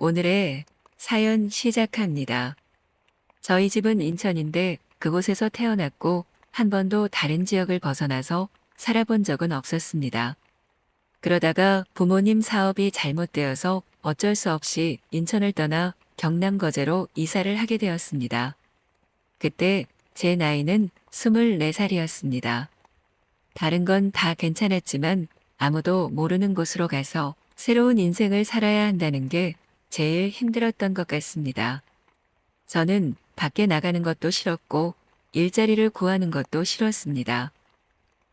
오늘의 사연 시작합니다. 저희 집은 인천인데 그곳에서 태어났고 한 번도 다른 지역을 벗어나서 살아본 적은 없었습니다. 그러다가 부모님 사업이 잘못되어서 어쩔 수 없이 인천을 떠나 경남 거제로 이사를 하게 되었습니다. 그때 제 나이는 24살이었습니다. 다른 건 다 괜찮았지만 아무도 모르는 곳으로 가서 새로운 인생을 살아야 한다는 게 제일 힘들었던 것 같습니다. 저는 밖에 나가는 것도 싫었고 일자리를 구하는 것도 싫었습니다.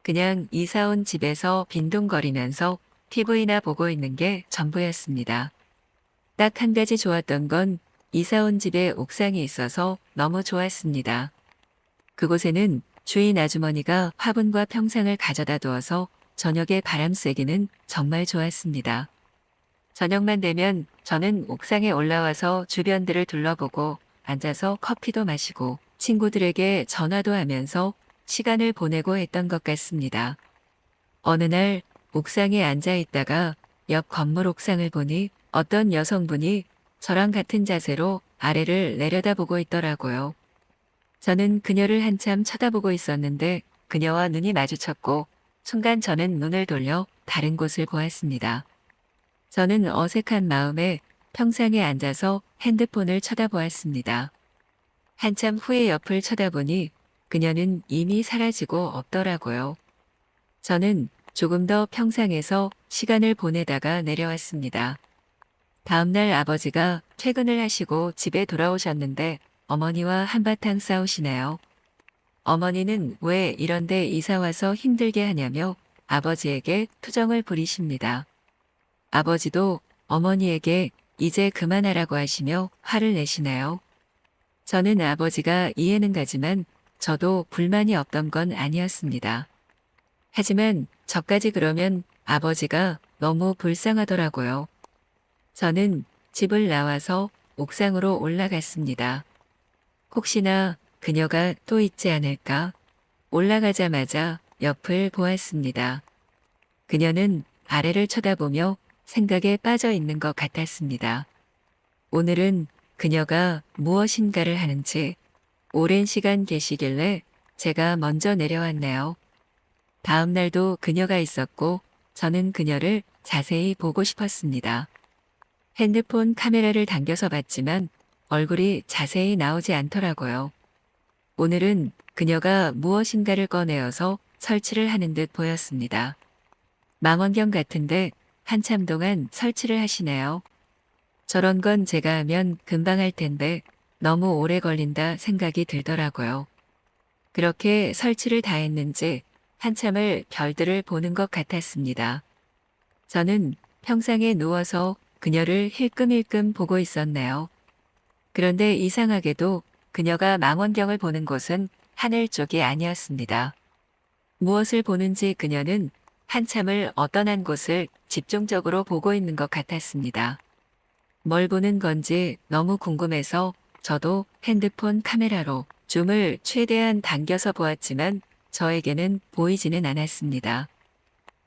그냥 이사 온 집에서 빈둥거리면서 TV나 보고 있는 게 전부였습니다. 딱 한 가지 좋았던 건 이사 온 집에 옥상이 있어서 너무 좋았습니다. 그곳에는 주인 아주머니가 화분과 평상을 가져다 두어서 저녁에 바람 쐬기는 정말 좋았습니다. 저녁만 되면 저는 옥상에 올라와서 주변들을 둘러보고 앉아서 커피도 마시고 친구들에게 전화도 하면서 시간을 보내고 했던 것 같습니다. 어느 날 옥상에 앉아 있다가 옆 건물 옥상을 보니 어떤 여성분이 저랑 같은 자세로 아래를 내려다보고 있더라고요. 저는 그녀를 한참 쳐다보고 있었는데 그녀와 눈이 마주쳤고 순간 저는 눈을 돌려 다른 곳을 보았습니다. 저는 어색한 마음에 평상에 앉아서 핸드폰을 쳐다보았습니다. 한참 후에 옆을 쳐다보니 그녀는 이미 사라지고 없더라고요. 저는 조금 더 평상에서 시간을 보내다가 내려왔습니다. 다음날 아버지가 퇴근을 하시고 집에 돌아오셨는데 어머니와 한바탕 싸우시네요. 어머니는 왜 이런데 이사 와서 힘들게 하냐며 아버지에게 투정을 부리십니다. 아버지도 어머니에게 이제 그만하라고 하시며 화를 내시네요. 저는 아버지가 이해는 가지만 저도 불만이 없던 건 아니었습니다. 하지만 저까지 그러면 아버지가 너무 불쌍하더라고요. 저는 집을 나와서 옥상으로 올라갔습니다. 혹시나 그녀가 또 있지 않을까? 올라가자마자 옆을 보았습니다. 그녀는 아래를 쳐다보며 생각에 빠져 있는 것 같았습니다. 오늘은 그녀가 무엇인가를 하는지 오랜 시간 계시길래 제가 먼저 내려왔네요. 다음 날도 그녀가 있었고 저는 그녀를 자세히 보고 싶었습니다. 핸드폰 카메라를 당겨서 봤지만 얼굴이 자세히 나오지 않더라고요. 오늘은 그녀가 무엇인가를 꺼내어서 설치를 하는 듯 보였습니다. 망원경 같은데 한참 동안 설치를 하시네요. 저런 건 제가 하면 금방 할 텐데 너무 오래 걸린다 생각이 들더라고요. 그렇게 설치를 다 했는지 한참을 별들을 보는 것 같았습니다. 저는 평상에 누워서 그녀를 힐끔힐끔 보고 있었네요. 그런데 이상하게도 그녀가 망원경을 보는 곳은 하늘 쪽이 아니었습니다. 무엇을 보는지 그녀는 한참을 어떤 한 곳을 집중적으로 보고 있는 것 같았습니다. 뭘 보는 건지 너무 궁금해서 저도 핸드폰 카메라로 줌을 최대한 당겨서 보았지만 저에게는 보이지는 않았습니다.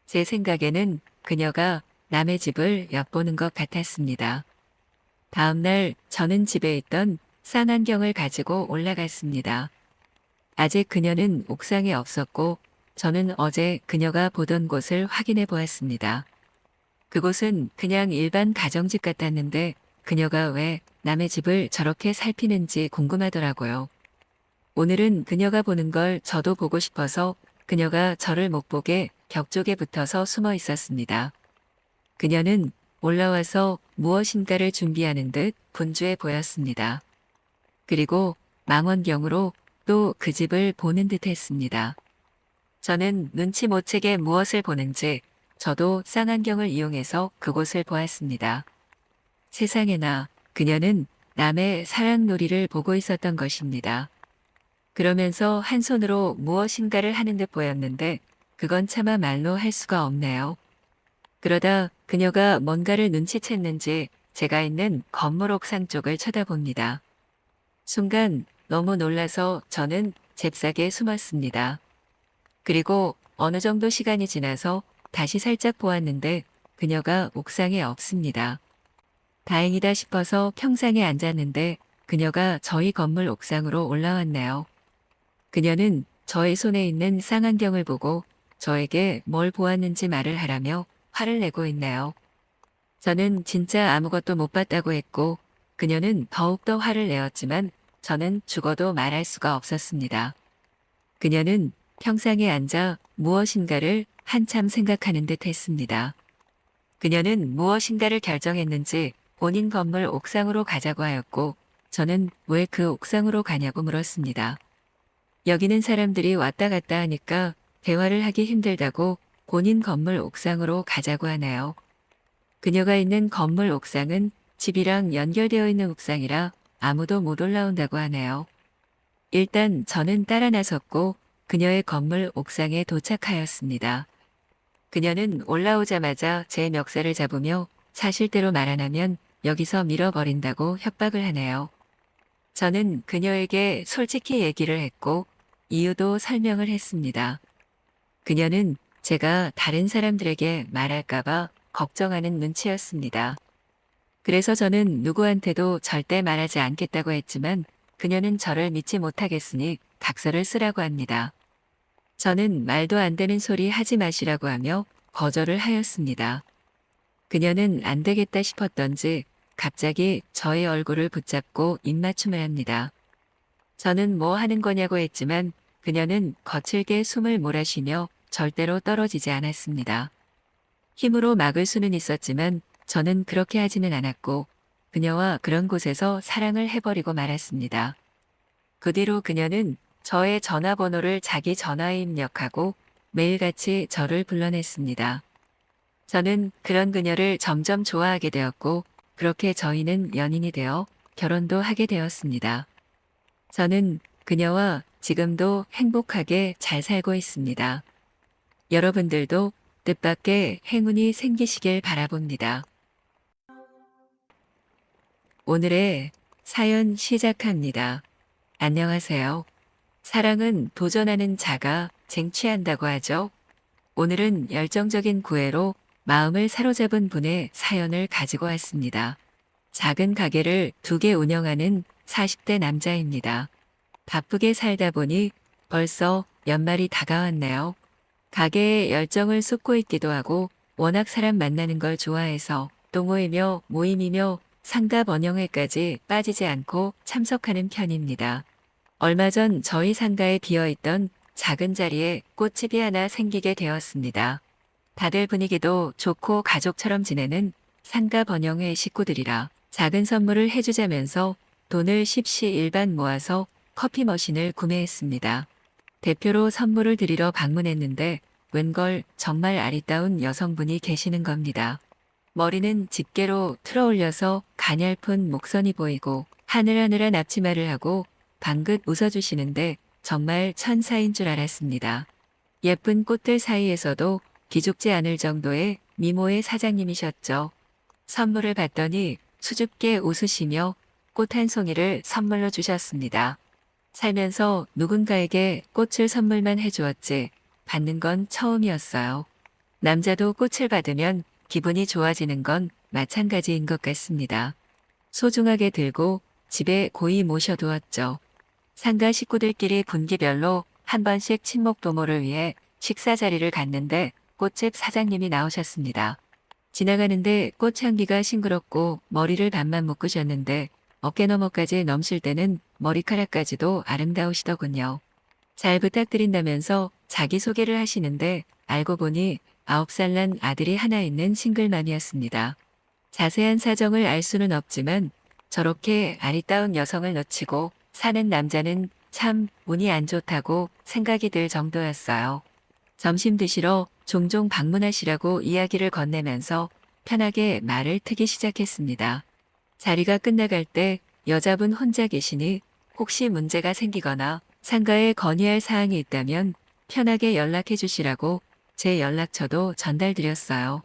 제 생각에는 그녀가 남의 집을 엿보는 것 같았습니다. 다음 날 저는 집에 있던 쌍안경을 가지고 올라갔습니다. 아직 그녀는 옥상에 없었고 저는 어제 그녀가 보던 곳을 확인해 보았습니다. 그곳은 그냥 일반 가정집 같았는데 그녀가 왜 남의 집을 저렇게 살피는지 궁금하더라고요. 오늘은 그녀가 보는 걸 저도 보고 싶어서 그녀가 저를 못 보게 벽 쪽에 붙어서 숨어 있었습니다. 그녀는 올라와서 무엇인가를 준비하는 듯 분주해 보였습니다. 그리고 망원경으로 또 그 집을 보는 듯 했습니다. 저는 눈치 못 채게 무엇을 보는지 저도 쌍안경을 이용해서 그곳을 보았습니다. 세상에나 그녀는 남의 사랑놀이를 보고 있었던 것입니다. 그러면서 한 손으로 무엇인가를 하는 듯 보였는데 그건 차마 말로 할 수가 없네요. 그러다 그녀가 뭔가를 눈치챘는지 제가 있는 건물 옥상 쪽을 쳐다봅니다. 순간 너무 놀라서 저는 잽싸게 숨었습니다. 그리고 어느 정도 시간이 지나서 다시 살짝 보았는데 그녀가 옥상에 없습니다. 다행이다 싶어서 평상에 앉았는데 그녀가 저희 건물 옥상으로 올라왔네요. 그녀는 저의 손에 있는 쌍안경을 보고 저에게 뭘 보았는지 말을 하라며 화를 내고 있네요. 저는 진짜 아무것도 못 봤다고 했고 그녀는 더욱더 화를 내었지만 저는 죽어도 말할 수가 없었습니다. 그녀는 평상에 앉아 무엇인가를 한참 생각하는 듯 했습니다. 그녀는 무엇인가를 결정했는지 본인 건물 옥상으로 가자고 하였고 저는 왜 그 옥상으로 가냐고 물었습니다. 여기는 사람들이 왔다 갔다 하니까 대화를 하기 힘들다고 본인 건물 옥상으로 가자고 하나요? 그녀가 있는 건물 옥상은 집이랑 연결되어 있는 옥상이라 아무도 못 올라온다고 하네요. 일단 저는 따라 나섰고 그녀의 건물 옥상에 도착하였습니다. 그녀는 올라오자마자 제 멱살을 잡으며 사실대로 말 안 하면 여기서 밀어버린다고 협박을 하네요. 저는 그녀에게 솔직히 얘기를 했고 이유도 설명을 했습니다. 그녀는 제가 다른 사람들에게 말할까봐 걱정하는 눈치였습니다. 그래서 저는 누구한테도 절대 말하지 않겠다고 했지만 그녀는 저를 믿지 못하겠으니 각서를 쓰라고 합니다. 저는 말도 안 되는 소리 하지 마시라고 하며 거절을 하였습니다. 그녀는 안 되겠다 싶었던지 갑자기 저의 얼굴을 붙잡고 입맞춤을 합니다. 저는 뭐 하는 거냐고 했지만 그녀는 거칠게 숨을 몰아쉬며 절대로 떨어지지 않았습니다. 힘으로 막을 수는 있었지만 저는 그렇게 하지는 않았고 그녀와 그런 곳에서 사랑을 해버리고 말았습니다. 그 뒤로 그녀는 저의 전화번호를 자기 전화에 입력하고 매일같이 저를 불러냈습니다. 저는 그런 그녀를 점점 좋아하게 되었고 그렇게 저희는 연인이 되어 결혼도 하게 되었습니다. 저는 그녀와 지금도 행복하게 잘 살고 있습니다. 여러분들도 뜻밖의 행운이 생기시길 바라봅니다. 오늘의 사연 시작합니다. 안녕하세요. 사랑은 도전하는 자가 쟁취한다고 하죠. 오늘은 열정적인 구애로 마음을 사로잡은 분의 사연을 가지고 왔습니다. 작은 가게를 2개 운영하는 40대 남자입니다. 바쁘게 살다 보니 벌써 연말이 다가왔네요. 가게에 열정을 쏟고 있기도 하고 워낙 사람 만나는 걸 좋아해서 동호회며 모임이며 상가 번영회까지 빠지지 않고 참석하는 편입니다. 얼마 전 저희 상가에 비어있던 작은 자리에 꽃집이 하나 생기게 되었습니다. 다들 분위기도 좋고 가족처럼 지내는 상가 번영회 식구들이라 작은 선물을 해주자면서 돈을 십시일반 모아서 커피 머신을 구매했습니다. 대표로 선물을 드리러 방문했는데 웬걸 정말 아리따운 여성분이 계시는 겁니다. 머리는 집게로 틀어올려서 가냘픈 목선이 보이고 하늘하늘한 앞치마를 하고 방긋 웃어주시는데 정말 천사인 줄 알았습니다. 예쁜 꽃들 사이에서도 기죽지 않을 정도의 미모의 사장님이셨죠. 선물을 받더니 수줍게 웃으시며 꽃 한 송이를 선물로 주셨습니다. 살면서 누군가에게 꽃을 선물만 해주었지 받는 건 처음이었어요. 남자도 꽃을 받으면 기분이 좋아지는 건 마찬가지인 것 같습니다. 소중하게 들고 집에 고이 모셔두었죠. 상가 식구들끼리 분기별로 한 번씩 친목 도모를 위해 식사 자리를 갖는데 꽃집 사장님이 나오셨습니다. 지나가는데 꽃향기가 싱그럽고 머리를 반만 묶으셨는데 어깨 너머까지 넘실 때는 머리카락까지도 아름다우시더군요. 잘 부탁드린다면서 자기소개를 하시는데 알고 보니 9살 난 아들이 하나 있는 싱글맘이었습니다. 자세한 사정을 알 수는 없지만 저렇게 아리따운 여성을 놓치고 사는 남자는 참 운이 안 좋다고 생각이 들 정도였어요. 점심 드시러 종종 방문하시라고 이야기를 건네면서 편하게 말을 트기 시작했습니다. 자리가 끝나갈 때 여자분 혼자 계시니 혹시 문제가 생기거나 상가에 건의할 사항이 있다면 편하게 연락해 주시라고 제 연락처도 전달드렸어요.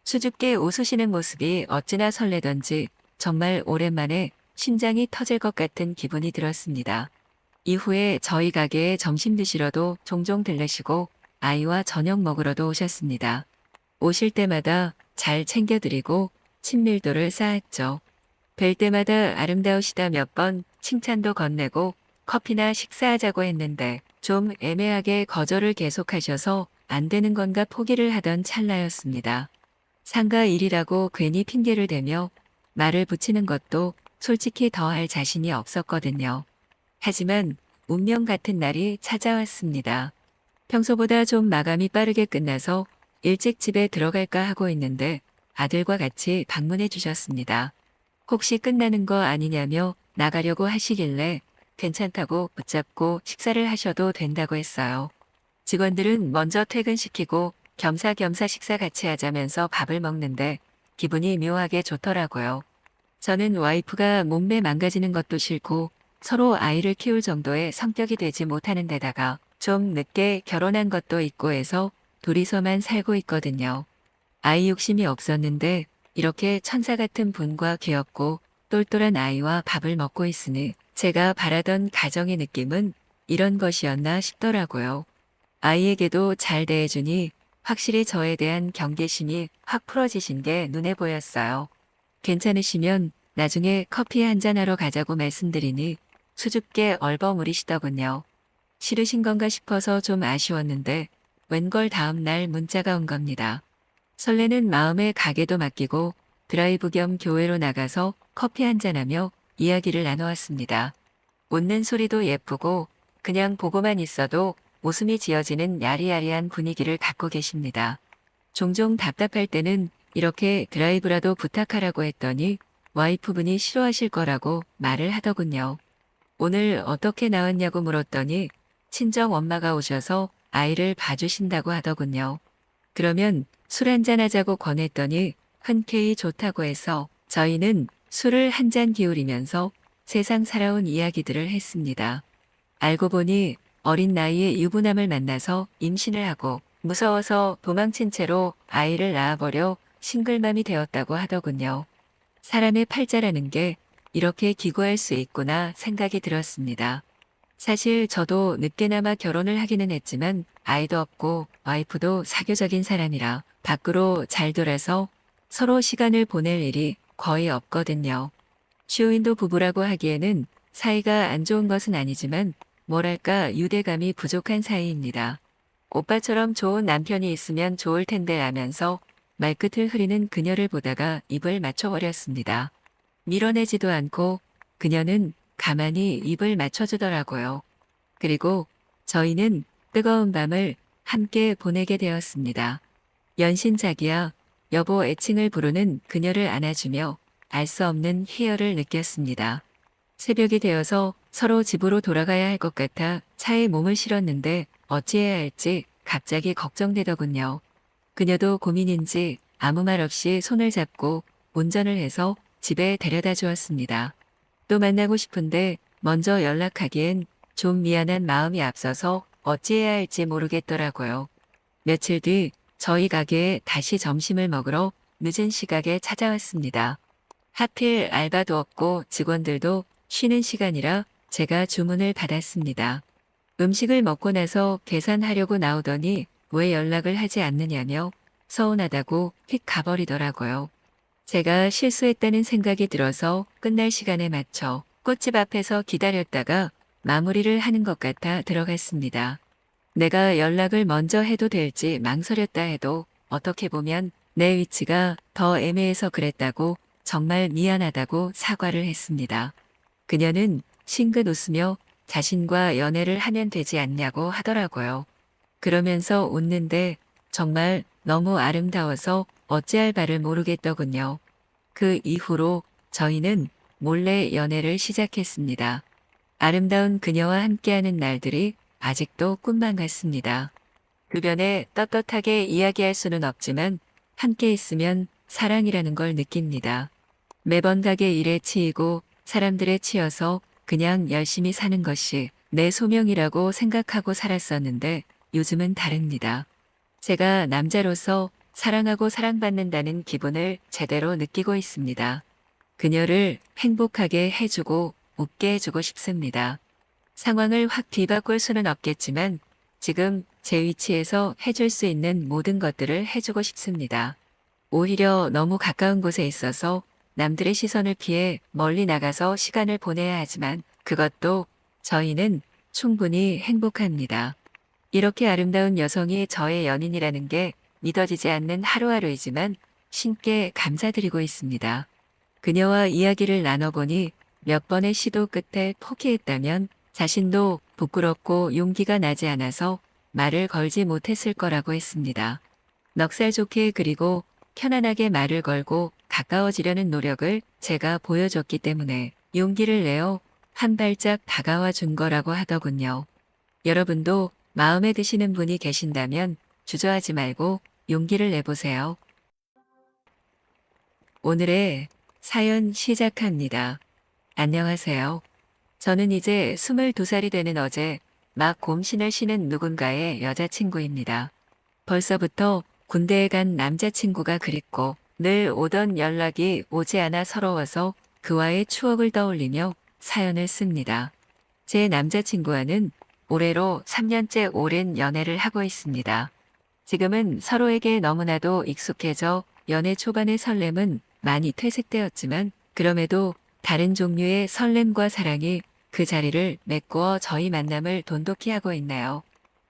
수줍게 웃으시는 모습이 어찌나 설레던지 정말 오랜만에 심장이 터질 것 같은 기분이 들었습니다. 이후에 저희 가게에 점심 드시러도 종종 들르시고 아이와 저녁 먹으러도 오셨습니다. 오실 때마다 잘 챙겨드리고 친밀도를 쌓았죠. 뵐 때마다 아름다우시다 몇 번 칭찬도 건네고 커피나 식사하자고 했는데 좀 애매하게 거절을 계속하셔서 안 되는 건가 포기를 하던 찰나였습니다. 상가 일이라고 괜히 핑계를 대며 말을 붙이는 것도 솔직히 더 할 자신이 없었거든요. 하지만 운명 같은 날이 찾아왔습니다. 평소보다 좀 마감이 빠르게 끝나서 일찍 집에 들어갈까 하고 있는데 아들과 같이 방문해 주셨습니다. 혹시 끝나는 거 아니냐며 나가려고 하시길래 괜찮다고 붙잡고 식사를 하셔도 된다고 했어요. 직원들은 먼저 퇴근시키고 겸사겸사 식사 같이 하자면서 밥을 먹는데 기분이 묘하게 좋더라고요. 저는 와이프가 몸매 망가지는 것도 싫고 서로 아이를 키울 정도의 성격이 되지 못하는 데다가 좀 늦게 결혼한 것도 있고 해서 둘이서만 살고 있거든요. 아이 욕심이 없었는데 이렇게 천사 같은 분과 귀엽고 똘똘한 아이와 밥을 먹고 있으니 제가 바라던 가정의 느낌은 이런 것이었나 싶더라고요. 아이에게도 잘 대해주니 확실히 저에 대한 경계심이 확 풀어지신 게 눈에 보였어요. 괜찮으시면 나중에 커피 한잔하러 가자고 말씀드리니 수줍게 얼버무리시더군요. 싫으신 건가 싶어서 좀 아쉬웠는데 웬걸 다음 날 문자가 온 겁니다. 설레는 마음에 가게도 맡기고 드라이브 겸 교회로 나가서 커피 한잔하며 이야기를 나누었습니다. 웃는 소리도 예쁘고 그냥 보고만 있어도 웃음이 지어지는 야리야리한 분위기를 갖고 계십니다. 종종 답답할 때는 이렇게 드라이브라도 부탁하라고 했더니 와이프분이 싫어하실 거라고 말을 하더군요. 오늘 어떻게 나왔냐고 물었더니 친정 엄마가 오셔서 아이를 봐주신다고 하더군요. 그러면 술 한잔 하자고 권했더니 흔쾌히 좋다고 해서 저희는 술을 한 잔 기울이면서 세상 살아온 이야기들을 했습니다. 알고 보니 어린 나이에 유부남을 만나서 임신을 하고 무서워서 도망친 채로 아이를 낳아버려 싱글맘이 되었다고 하더군요. 사람의 팔자라는 게 이렇게 기구할 수 있구나 생각이 들었습니다. 사실 저도 늦게나마 결혼을 하기는 했지만 아이도 없고 와이프도 사교적인 사람이라 밖으로 잘 돌아서 서로 시간을 보낼 일이 거의 없거든요. 쇼윈도 부부라고 하기에는 사이가 안 좋은 것은 아니지만 뭐랄까 유대감이 부족한 사이입니다. 오빠처럼 좋은 남편이 있으면 좋을 텐데 하면서 말끝을 흐리는 그녀를 보다가 입을 맞춰버렸습니다. 밀어내지도 않고 그녀는 가만히 입을 맞춰주더라고요. 그리고 저희는 뜨거운 밤을 함께 보내게 되었습니다. 연신 자기야, 여보 애칭을 부르는 그녀를 안아주며 알 수 없는 희열을 느꼈습니다. 새벽이 되어서 서로 집으로 돌아가야 할 것 같아 차에 몸을 실었는데 어찌해야 할지 갑자기 걱정되더군요. 그녀도 고민인지 아무 말 없이 손을 잡고 운전을 해서 집에 데려다 주었습니다. 또 만나고 싶은데 먼저 연락하기엔 좀 미안한 마음이 앞서서 어찌해야 할지 모르겠더라고요. 며칠 뒤 저희 가게에 다시 점심을 먹으러 늦은 시각에 찾아왔습니다. 하필 알바도 없고 직원들도 쉬는 시간이라 제가 주문을 받았습니다. 음식을 먹고 나서 계산하려고 나오더니 왜 연락을 하지 않느냐며 서운하다고 휙 가버리더라고요. 제가 실수했다는 생각이 들어서 끝날 시간에 맞춰 꽃집 앞에서 기다렸다가 마무리를 하는 것 같아 들어갔습니다. 내가 연락을 먼저 해도 될지 망설였다 해도 어떻게 보면 내 위치가 더 애매해서 그랬다고 정말 미안하다고 사과를 했습니다. 그녀는 싱긋 웃으며 자신과 연애를 하면 되지 않냐고 하더라고요. 그러면서 웃는데 정말 너무 아름다워서 어찌할 바를 모르겠더군요. 그 이후로 저희는 몰래 연애를 시작했습니다. 아름다운 그녀와 함께하는 날들이 아직도 꿈만 같습니다. 주변에 떳떳하게 이야기할 수는 없지만 함께 있으면 사랑이라는 걸 느낍니다. 매번 가게 일에 치이고 사람들에 치여서 그냥 열심히 사는 것이 내 소명이라고 생각하고 살았었는데 요즘은 다릅니다. 제가 남자로서 사랑하고 사랑받는다는 기분을 제대로 느끼고 있습니다. 그녀를 행복하게 해주고 웃게 해주고 싶습니다. 상황을 확 뒤바꿀 수는 없겠지만 지금 제 위치에서 해줄 수 있는 모든 것들을 해주고 싶습니다. 오히려 너무 가까운 곳에 있어서 남들의 시선을 피해 멀리 나가서 시간을 보내야 하지만 그것도 저희는 충분히 행복합니다. 이렇게 아름다운 여성이 저의 연인이라는 게 믿어지지 않는 하루하루이지만 신께 감사드리고 있습니다. 그녀와 이야기를 나눠보니 몇 번의 시도 끝에 포기했다면 자신도 부끄럽고 용기가 나지 않아서 말을 걸지 못했을 거라고 했습니다. 넉살 좋게 그리고 편안하게 말을 걸고 가까워지려는 노력을 제가 보여줬기 때문에 용기를 내어 한 발짝 다가와 준 거라고 하더군요. 여러분도 마음에 드시는 분이 계신다면 주저하지 말고 용기를 내보세요. 오늘의 사연 시작합니다. 안녕하세요. 저는 이제 22살이 되는 어제 막 곰신을 신은 누군가의 여자친구입니다. 벌써부터 군대에 간 남자친구가 그립고 늘 오던 연락이 오지 않아 서러워서 그와의 추억을 떠올리며 사연을 씁니다. 제 남자친구와는 올해로 3년째 오랜 연애를 하고 있습니다. 지금은 서로에게 너무나도 익숙해져 연애 초반의 설렘은 많이 퇴색되었지만 그럼에도 다른 종류의 설렘과 사랑이 그 자리를 메꾸어 저희 만남을 돈독히 하고 있나요?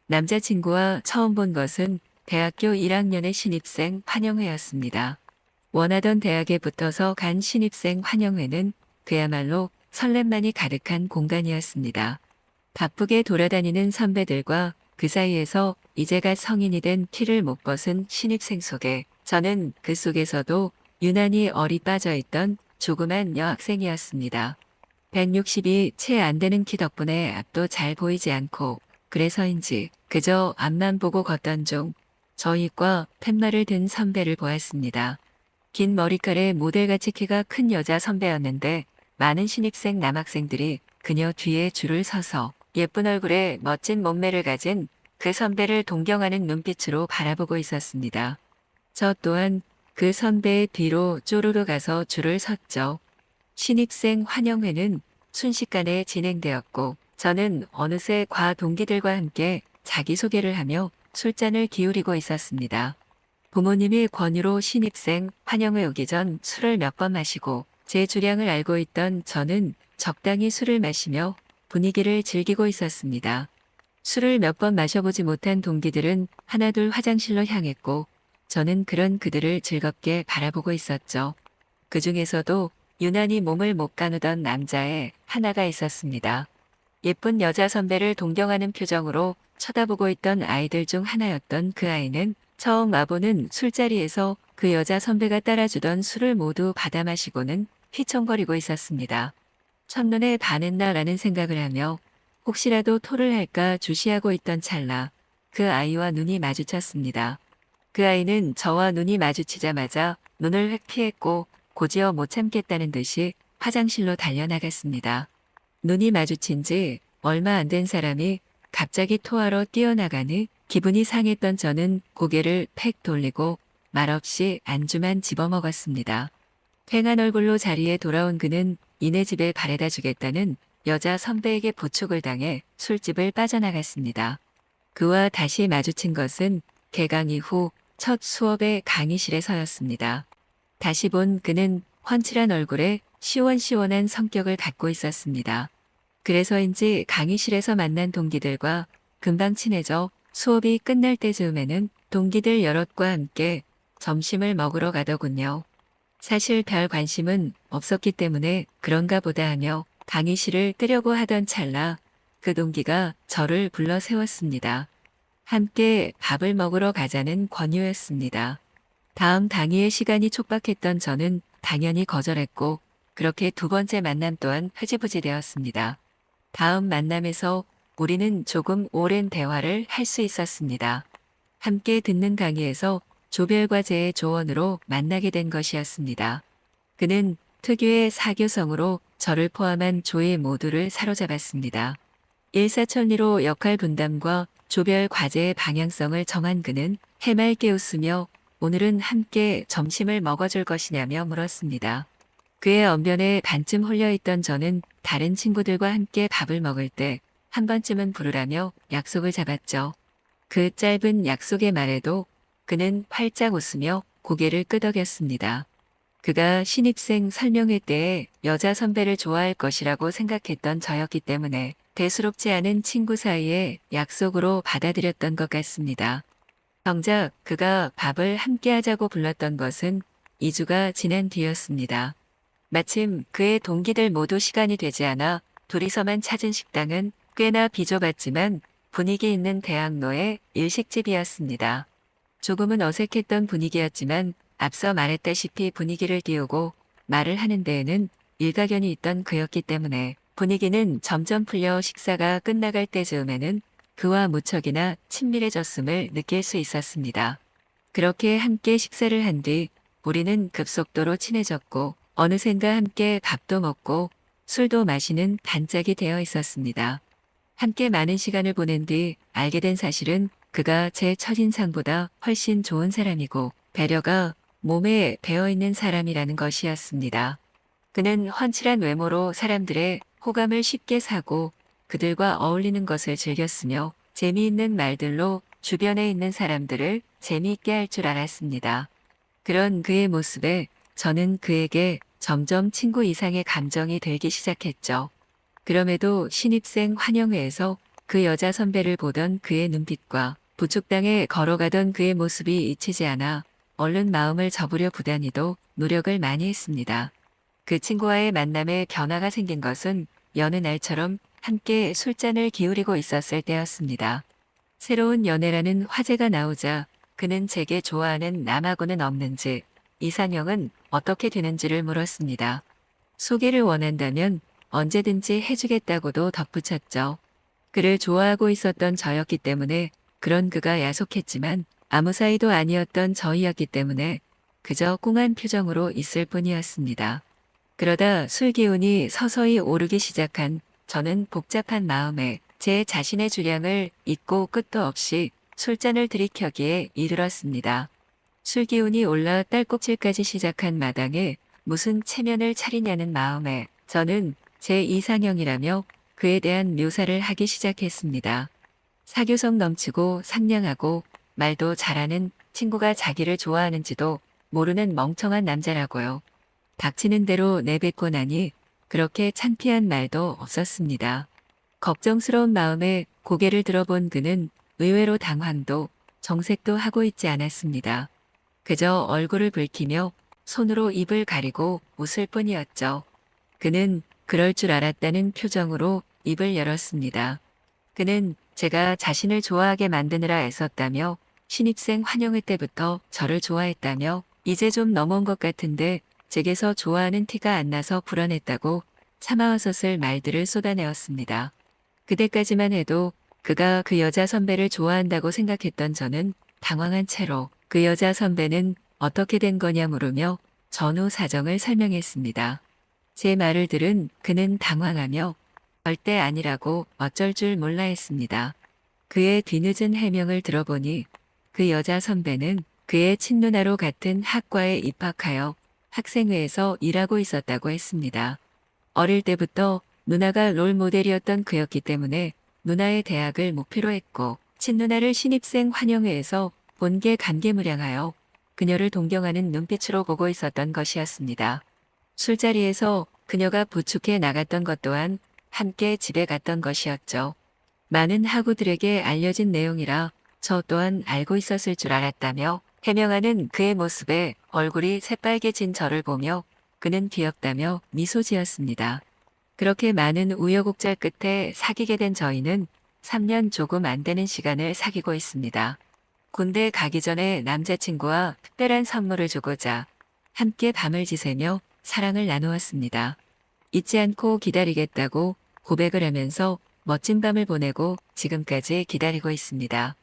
남자친구와 처음 본 것은 대학교 1학년의 신입생 환영회였습니다. 원하던 대학에 붙어서 간 신입생 환영회는 그야말로 설렘만이 가득한 공간이었습니다. 바쁘게 돌아다니는 선배들과 그 사이에서 이제가 성인이 된 티를 못 벗은 신입생 속에 저는 그 속에서도 유난히 얼이 빠져 있던 조그만 여학생이었습니다. 160이 채 안 되는 키 덕분에 앞도 잘 보이지 않고 그래서인지 그저 앞만 보고 걷던 중 저희과 팻말을 든 선배를 보았습니다. 긴 머리칼에 모델같이 키가 큰 여자 선배였는데 많은 신입생 남학생들이 그녀 뒤에 줄을 서서 예쁜 얼굴에 멋진 몸매를 가진 그 선배를 동경하는 눈빛으로 바라보고 있었습니다. 저 또한 그 선배의 뒤로 쪼르르 가서 줄을 섰죠. 신입생 환영회는 순식간에 진행되었고 저는 어느새 과 동기들과 함께 자기소개를 하며 술잔을 기울이고 있었습니다. 부모님의 권유로 신입생 환영회 오기 전 술을 몇 번 마시고 제 주량을 알고 있던 저는 적당히 술을 마시며 분위기를 즐기고 있었습니다. 술을 몇 번 마셔보지 못한 동기들은 하나둘 화장실로 향했고 저는 그런 그들을 즐겁게 바라보고 있었죠. 그 중에서도 유난히 몸을 못 가누던 남자애 하나가 있었습니다. 예쁜 여자 선배를 동경하는 표정으로 쳐다보고 있던 아이들 중 하나였던 그 아이는 처음 와보는 술자리에서 그 여자 선배가 따라주던 술을 모두 받아 마시고는 휘청거리고 있었습니다. 첫눈에 반했나라는 생각을 하며 혹시라도 토를 할까 주시하고 있던 찰나 그 아이와 눈이 마주쳤습니다. 그 아이는 저와 눈이 마주치자마자 눈을 획 피했고 고지어 못 참겠다는 듯이 화장실로 달려나갔습니다. 눈이 마주친 지 얼마 안 된 사람이 갑자기 토하러 뛰어나가니 기분이 상했던 저는 고개를 팩 돌리고 말없이 안주만 집어먹었습니다. 휑한 얼굴로 자리에 돌아온 그는 이내 집에 바래다 주겠다는 여자 선배에게 부축을 당해 술집을 빠져나갔습니다. 그와 다시 마주친 것은 개강 이후 첫 수업의 강의실에서였습니다. 다시 본 그는 훤칠한 얼굴에 시원시원한 성격을 갖고 있었습니다. 그래서인지 강의실에서 만난 동기들과 금방 친해져 수업이 끝날 때쯤에는 동기들 여럿과 함께 점심을 먹으러 가더군요. 사실 별 관심은 없었기 때문에 그런가 보다 하며 강의실을 뜨려고 하던 찰나 그 동기가 저를 불러 세웠습니다. 함께 밥을 먹으러 가자는 권유였습니다. 다음 강의의 시간이 촉박했던 저는 당연히 거절했고 그렇게 두 번째 만남 또한 흐지부지 되었습니다. 다음 만남에서 우리는 조금 오랜 대화를 할 수 있었습니다. 함께 듣는 강의에서 조별과제의 조언으로 만나게 된 것이었습니다. 그는 특유의 사교성으로 저를 포함한 조의 모두를 사로잡았습니다. 일사천리로 역할 분담과 조별 과제의 방향성을 정한 그는 해맑게 웃으며 오늘은 함께 점심을 먹어줄 것이냐며 물었습니다. 그의 언변에 반쯤 홀려있던 저는 다른 친구들과 함께 밥을 먹을 때 한 번쯤은 부르라며 약속을 잡았죠. 그 짧은 약속의 말에도 그는 활짝 웃으며 고개를 끄덕였습니다. 그가 신입생 설명회 때에 여자 선배를 좋아할 것이라고 생각했던 저였기 때문에 대수롭지 않은 친구 사이에 약속으로 받아들였던 것 같습니다. 정작 그가 밥을 함께 하자고 불렀던 것은 2주가 지난 뒤였습니다. 마침 그의 동기들 모두 시간이 되지 않아 둘이서만 찾은 식당은 꽤나 비좁았지만 분위기 있는 대학로의 일식집이었습니다. 조금은 어색했던 분위기였지만 앞서 말했다시피 분위기를 띄우고 말을 하는 데에는 일가견이 있던 그였기 때문에 분위기는 점점 풀려 식사가 끝나갈 때즈음에는 그와 무척이나 친밀해졌음을 느낄 수 있었습니다. 그렇게 함께 식사를 한 뒤 우리는 급속도로 친해졌고 어느샌가 함께 밥도 먹고 술도 마시는 단짝이 되어 있었습니다. 함께 많은 시간을 보낸 뒤 알게 된 사실은 그가 제 첫인상보다 훨씬 좋은 사람이고 배려가 몸에 배어있는 사람이라는 것이었습니다. 그는 훤칠한 외모로 사람들의 호감을 쉽게 사고 그들과 어울리는 것을 즐겼으며 재미있는 말들로 주변에 있는 사람들을 재미있게 할 줄 알았습니다. 그런 그의 모습에 저는 그에게 점점 친구 이상의 감정이 들기 시작했죠. 그럼에도 신입생 환영회에서 그 여자 선배를 보던 그의 눈빛과 부축당에 걸어가던 그의 모습이 잊히지 않아 얼른 마음을 접으려 부단히도 노력을 많이 했습니다. 그 친구와의 만남에 변화가 생긴 것은 여느 날처럼 함께 술잔을 기울이고 있었을 때였습니다. 새로운 연애라는 화제가 나오자 그는 제게 좋아하는 남하고는 없는지 이상형은 어떻게 되는지를 물었습니다. 소개를 원한다면 언제든지 해주겠다고도 덧붙였죠. 그를 좋아하고 있었던 저였기 때문에 그런 그가 야속했지만 아무 사이도 아니었던 저희였기 때문에 그저 꽁한 표정으로 있을 뿐이었습니다. 그러다 술 기운이 서서히 오르기 시작한 저는 복잡한 마음에 제 자신의 주량을 잊고 끝도 없이 술잔을 들이켜기에 이르렀습니다. 술 기운이 올라 딸꾹질까지 시작한 마당에 무슨 체면을 차리냐는 마음에 저는 제 이상형이라며 그에 대한 묘사를 하기 시작했습니다. 사교성 넘치고 상냥하고 말도 잘하는 친구가 자기를 좋아하는지도 모르는 멍청한 남자라고요. 닥치는 대로 내뱉고 나니 그렇게 창피한 말도 없었습니다. 걱정스러운 마음에 고개를 들어본 그는 의외로 당황도 정색도 하고 있지 않았습니다. 그저 얼굴을 붉히며 손으로 입을 가리고 웃을 뿐이었죠. 그는 그럴 줄 알았다는 표정으로 입을 열었습니다. 그는 제가 자신을 좋아하게 만드느라 애썼다며 신입생 환영회 때부터 저를 좋아했다며 이제 좀 넘어온 것 같은데 제게서 좋아하는 티가 안 나서 불안했다고 참아왔었을 말들을 쏟아내었습니다. 그때까지만 해도 그가 그 여자 선배를 좋아한다고 생각했던 저는 당황한 채로 그 여자 선배는 어떻게 된 거냐 물으며 전후 사정을 설명했습니다. 제 말을 들은 그는 당황하며 절대 아니라고 어쩔 줄 몰라 했습니다. 그의 뒤늦은 해명을 들어보니 그 여자 선배는 그의 친누나로 같은 학과에 입학하여 학생회에서 일하고 있었다고 했습니다. 어릴 때부터 누나가 롤 모델이었던 그였기 때문에 누나의 대학을 목표로 했고 친누나를 신입생 환영회에서 본 게 감개무량하여 그녀를 동경하는 눈빛으로 보고 있었던 것이었습니다. 술자리에서 그녀가 부축해 나갔던 것 또한 함께 집에 갔던 것이었죠. 많은 학우들에게 알려진 내용이라 저 또한 알고 있었을 줄 알았다며 해명하는 그의 모습에 얼굴이 새빨개진 저를 보며 그는 귀엽다며 미소 지었습니다. 그렇게 많은 우여곡절 끝에 사귀게 된 저희는 3년 조금 안 되는 시간을 사귀고 있습니다. 군대 가기 전에 남자친구와 특별한 선물을 주고자 함께 밤을 지새며 사랑을 나누었습니다. 잊지 않고 기다리겠다고 고백을 하면서 멋진 밤을 보내고 지금까지 기다리고 있습니다.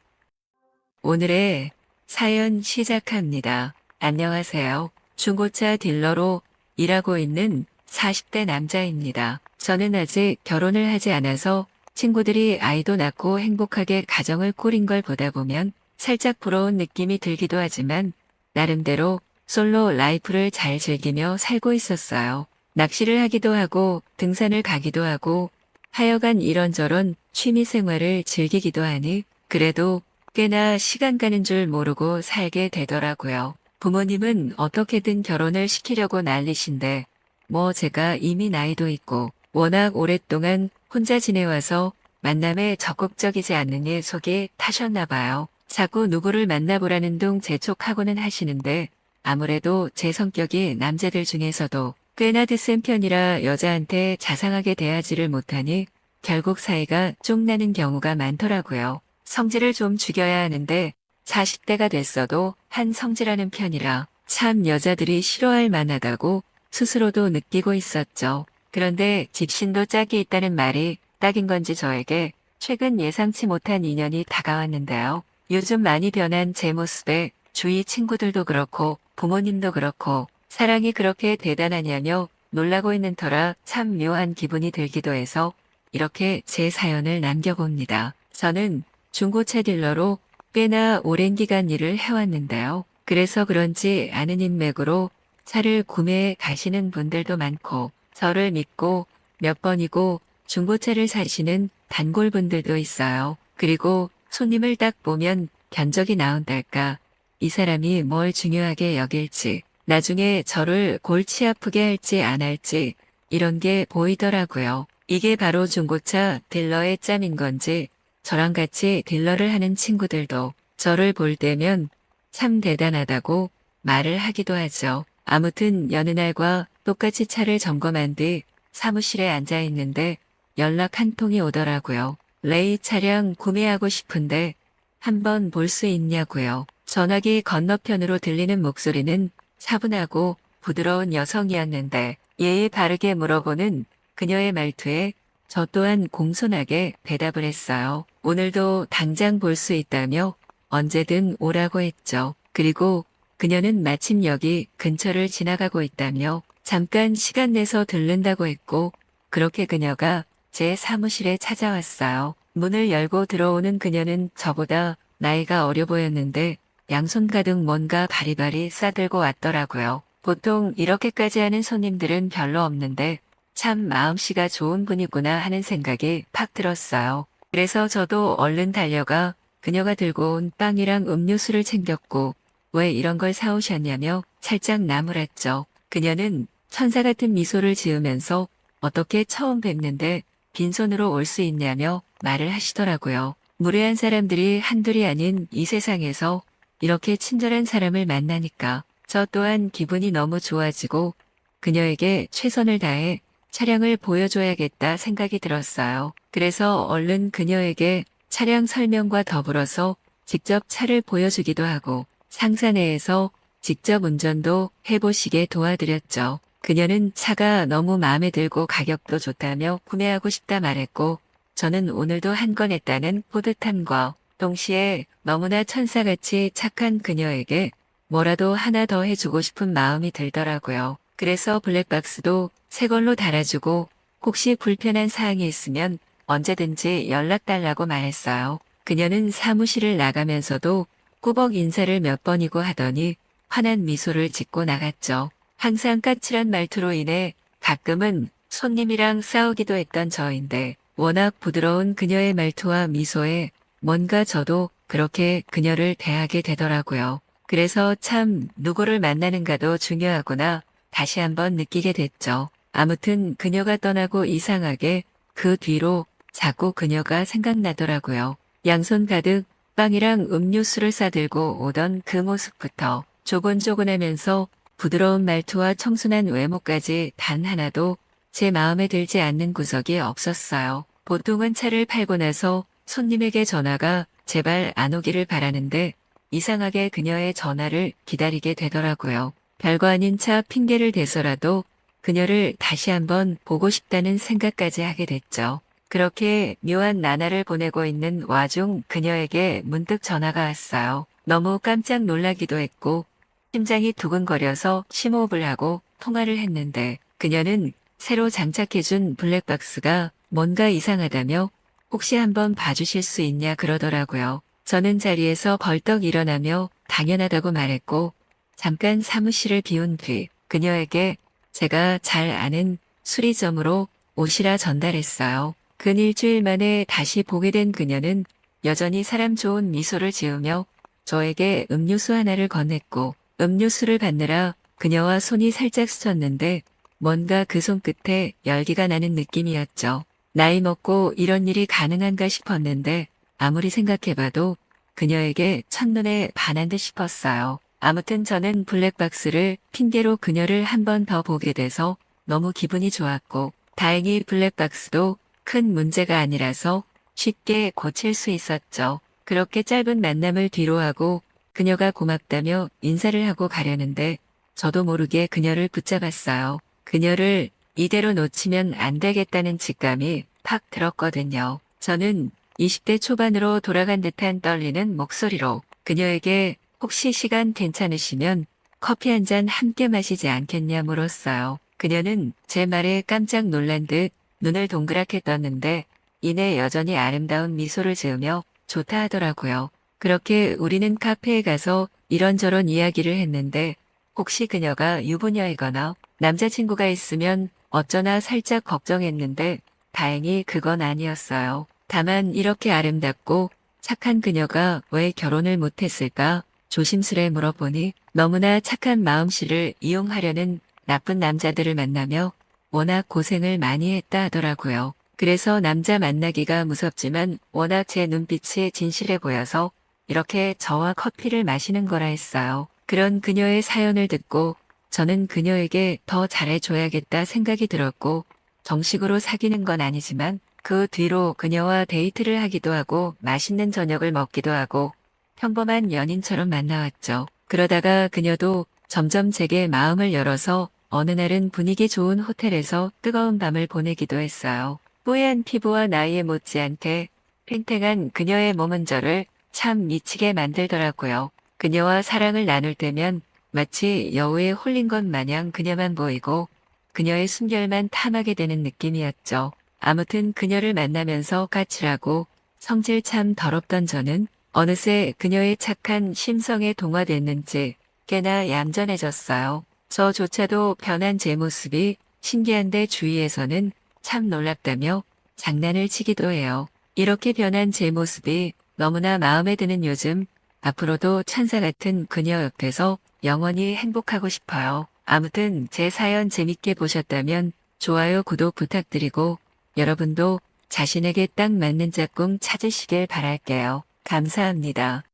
오늘의 사연 시작합니다. 안녕하세요. 중고차 딜러로 일하고 있는 40대 남자입니다. 저는 아직 결혼을 하지 않아서 친구들이 아이도 낳고 행복하게 가정을 꾸린 걸 보다 보면 살짝 부러운 느낌이 들기도 하지만 나름대로 솔로 라이프를 잘 즐기며 살고 있었어요. 낚시를 하기도 하고 등산을 가기도 하고 하여간 이런저런 취미 생활을 즐기기도 하니 그래도 꽤나 시간 가는 줄 모르고 살게 되더라고요. 부모님은 어떻게든 결혼을 시키려고 난리신데 뭐 제가 이미 나이도 있고 워낙 오랫동안 혼자 지내와서 만남에 적극적이지 않으니 속이 타셨나 봐요. 자꾸 누구를 만나보라는 둥 재촉하고는 하시는데 아무래도 제 성격이 남자들 중에서도 꽤나 드센 편이라 여자한테 자상하게 대하지를 못하니 결국 사이가 쫑나는 경우가 많더라고요. 성질을 좀 죽여야 하는데 40대가 됐어도 한 성질하는 편이라 참 여자들이 싫어할 만하다고 스스로도 느끼고 있었죠. 그런데 집신도 짝이 있다는 말이 딱인 건지 저에게 최근 예상치 못한 인연이 다가왔는데요. 요즘 많이 변한 제 모습에 주위 친구들도 그렇고 부모님도 그렇고 사랑이 그렇게 대단하냐며 놀라고 있는 터라 참 묘한 기분이 들기도 해서 이렇게 제 사연을 남겨봅니다. 저는 중고차 딜러로 꽤나 오랜 기간 일을 해왔는데요. 그래서 그런지 아는 인맥으로 차를 구매해 가시는 분들도 많고 저를 믿고 몇 번이고 중고차를 사시는 단골분들도 있어요. 그리고 손님을 딱 보면 견적이 나온달까 이 사람이 뭘 중요하게 여길지 나중에 저를 골치 아프게 할지 안 할지 이런 게 보이더라고요. 이게 바로 중고차 딜러의 짬인 건지 저랑 같이 딜러를 하는 친구들도 저를 볼 때면 참 대단하다고 말을 하기도 하죠. 아무튼 여느 날과 똑같이 차를 점검한 뒤 사무실에 앉아 있는데 연락 한 통이 오더라고요. 레이 차량 구매하고 싶은데 한번 볼 수 있냐고요. 전화기 건너편으로 들리는 목소리는 차분하고 부드러운 여성이었는데 예의 바르게 물어보는 그녀의 말투에 저 또한 공손하게 대답을 했어요. 오늘도 당장 볼 수 있다며 언제든 오라고 했죠. 그리고 그녀는 마침 여기 근처를 지나가고 있다며 잠깐 시간 내서 들른다고 했고 그렇게 그녀가 제 사무실에 찾아왔어요. 문을 열고 들어오는 그녀는 저보다 나이가 어려 보였는데 양손 가득 뭔가 바리바리 싸들고 왔더라고요. 보통 이렇게까지 하는 손님들은 별로 없는데 참 마음씨가 좋은 분이구나 하는 생각이 팍 들었어요. 그래서 저도 얼른 달려가 그녀가 들고 온 빵이랑 음료수를 챙겼고 왜 이런 걸 사오셨냐며 살짝 나무랐죠. 그녀는 천사 같은 미소를 지으면서 어떻게 처음 뵙는데 빈손으로 올 수 있냐며 말을 하시더라고요. 무례한 사람들이 한둘이 아닌 이 세상에서 이렇게 친절한 사람을 만나니까 저 또한 기분이 너무 좋아지고 그녀에게 최선을 다해 차량을 보여줘야겠다 생각이 들었어요. 그래서 얼른 그녀에게 차량 설명과 더불어서 직접 차를 보여주기도 하고 상사 내에서 직접 운전도 해보시게 도와드렸죠. 그녀는 차가 너무 마음에 들고 가격도 좋다며 구매하고 싶다 말했고 저는 오늘도 한 건 했다는 뿌듯함과 동시에 너무나 천사같이 착한 그녀에게 뭐라도 하나 더 해주고 싶은 마음이 들더라고요. 그래서 블랙박스도 새 걸로 달아주고 혹시 불편한 사항이 있으면 언제든지 연락 달라고 말했어요. 그녀는 사무실을 나가면서도 꾸벅 인사를 몇 번이고 하더니 환한 미소를 짓고 나갔죠. 항상 까칠한 말투로 인해 가끔은 손님이랑 싸우기도 했던 저인데 워낙 부드러운 그녀의 말투와 미소에 뭔가 저도 그렇게 그녀를 대하게 되더라고요. 그래서 참 누구를 만나는가도 중요하구나 다시 한번 느끼게 됐죠. 아무튼 그녀가 떠나고 이상하게 그 뒤로 자꾸 그녀가 생각나더라고요. 양손 가득 빵이랑 음료수를 싸들고 오던 그 모습부터 조곤조곤하면서 부드러운 말투와 청순한 외모까지 단 하나도 제 마음에 들지 않는 구석이 없었어요. 보통은 차를 팔고 나서 손님에게 전화가 제발 안 오기를 바라는데 이상하게 그녀의 전화를 기다리게 되더라고요. 별거 아닌 차 핑계를 대서라도 그녀를 다시 한번 보고 싶다는 생각까지 하게 됐죠. 그렇게 묘한 나날을 보내고 있는 와중 그녀에게 문득 전화가 왔어요. 너무 깜짝 놀라기도 했고 심장이 두근거려서 심호흡을 하고 통화를 했는데 그녀는 새로 장착해준 블랙박스가 뭔가 이상하다며 혹시 한번 봐주실 수 있냐 그러더라고요. 저는 자리에서 벌떡 일어나며 당연하다고 말했고 잠깐 사무실을 비운 뒤 그녀에게 제가 잘 아는 수리점으로 오시라 전달했어요. 근 일주일 만에 다시 보게 된 그녀는 여전히 사람 좋은 미소를 지으며 저에게 음료수 하나를 건넸고 음료수를 받느라 그녀와 손이 살짝 스쳤는데 뭔가 그 손끝에 열기가 나는 느낌이었죠. 나이 먹고 이런 일이 가능한가 싶었는데 아무리 생각해봐도 그녀에게 첫눈에 반한 듯 싶었어요. 아무튼 저는 블랙박스를 핑계로 그녀를 한 번 더 보게 돼서 너무 기분이 좋았고 다행히 블랙박스도 큰 문제가 아니라서 쉽게 고칠 수 있었죠. 그렇게 짧은 만남을 뒤로하고 그녀가 고맙다며 인사를 하고 가려는데 저도 모르게 그녀를 붙잡았어요. 그녀를 이대로 놓치면 안 되겠다는 직감이 팍 들었거든요. 저는 20대 초반으로 돌아간 듯한 떨리는 목소리로 그녀에게 혹시 시간 괜찮으시면 커피 한 잔 함께 마시지 않겠냐 물었어요. 그녀는 제 말에 깜짝 놀란 듯 눈을 동그랗게 떴는데 이내 여전히 아름다운 미소를 지으며 좋다 하더라고요. 그렇게 우리는 카페에 가서 이런저런 이야기를 했는데 혹시 그녀가 유부녀이거나 남자친구가 있으면 어쩌나 살짝 걱정했는데 다행히 그건 아니었어요. 다만 이렇게 아름답고 착한 그녀가 왜 결혼을 못했을까 조심스레 물어보니 너무나 착한 마음씨를 이용하려는 나쁜 남자들을 만나며 워낙 고생을 많이 했다 하더라고요. 그래서 남자 만나기가 무섭지만 워낙 제 눈빛이 진실해 보여서 이렇게 저와 커피를 마시는 거라 했어요. 그런 그녀의 사연을 듣고 저는 그녀에게 더 잘해줘야겠다 생각이 들었고 정식으로 사귀는 건 아니지만 그 뒤로 그녀와 데이트를 하기도 하고 맛있는 저녁을 먹기도 하고 평범한 연인처럼 만나왔죠. 그러다가 그녀도 점점 제게 마음을 열어서 어느 날은 분위기 좋은 호텔에서 뜨거운 밤을 보내기도 했어요. 뽀얀 피부와 나이에 못지않게 팽팽한 그녀의 몸은 저를 참 미치게 만들더라고요. 그녀와 사랑을 나눌 때면 마치 여우에 홀린 것 마냥 그녀만 보이고 그녀의 숨결만 탐하게 되는 느낌이었죠. 아무튼 그녀를 만나면서 까칠하고 성질 참 더럽던 저는 어느새 그녀의 착한 심성에 동화됐는지 꽤나 얌전해졌어요. 저조차도 변한 제 모습이 신기한데 주위에서는 참 놀랍다며 장난을 치기도 해요. 이렇게 변한 제 모습이 너무나 마음에 드는 요즘 앞으로도 천사 같은 그녀 옆에서 영원히 행복하고 싶어요. 아무튼 제 사연 재밌게 보셨다면 좋아요, 구독 부탁드리고 여러분도 자신에게 딱 맞는 짝꿍 찾으시길 바랄게요. 감사합니다.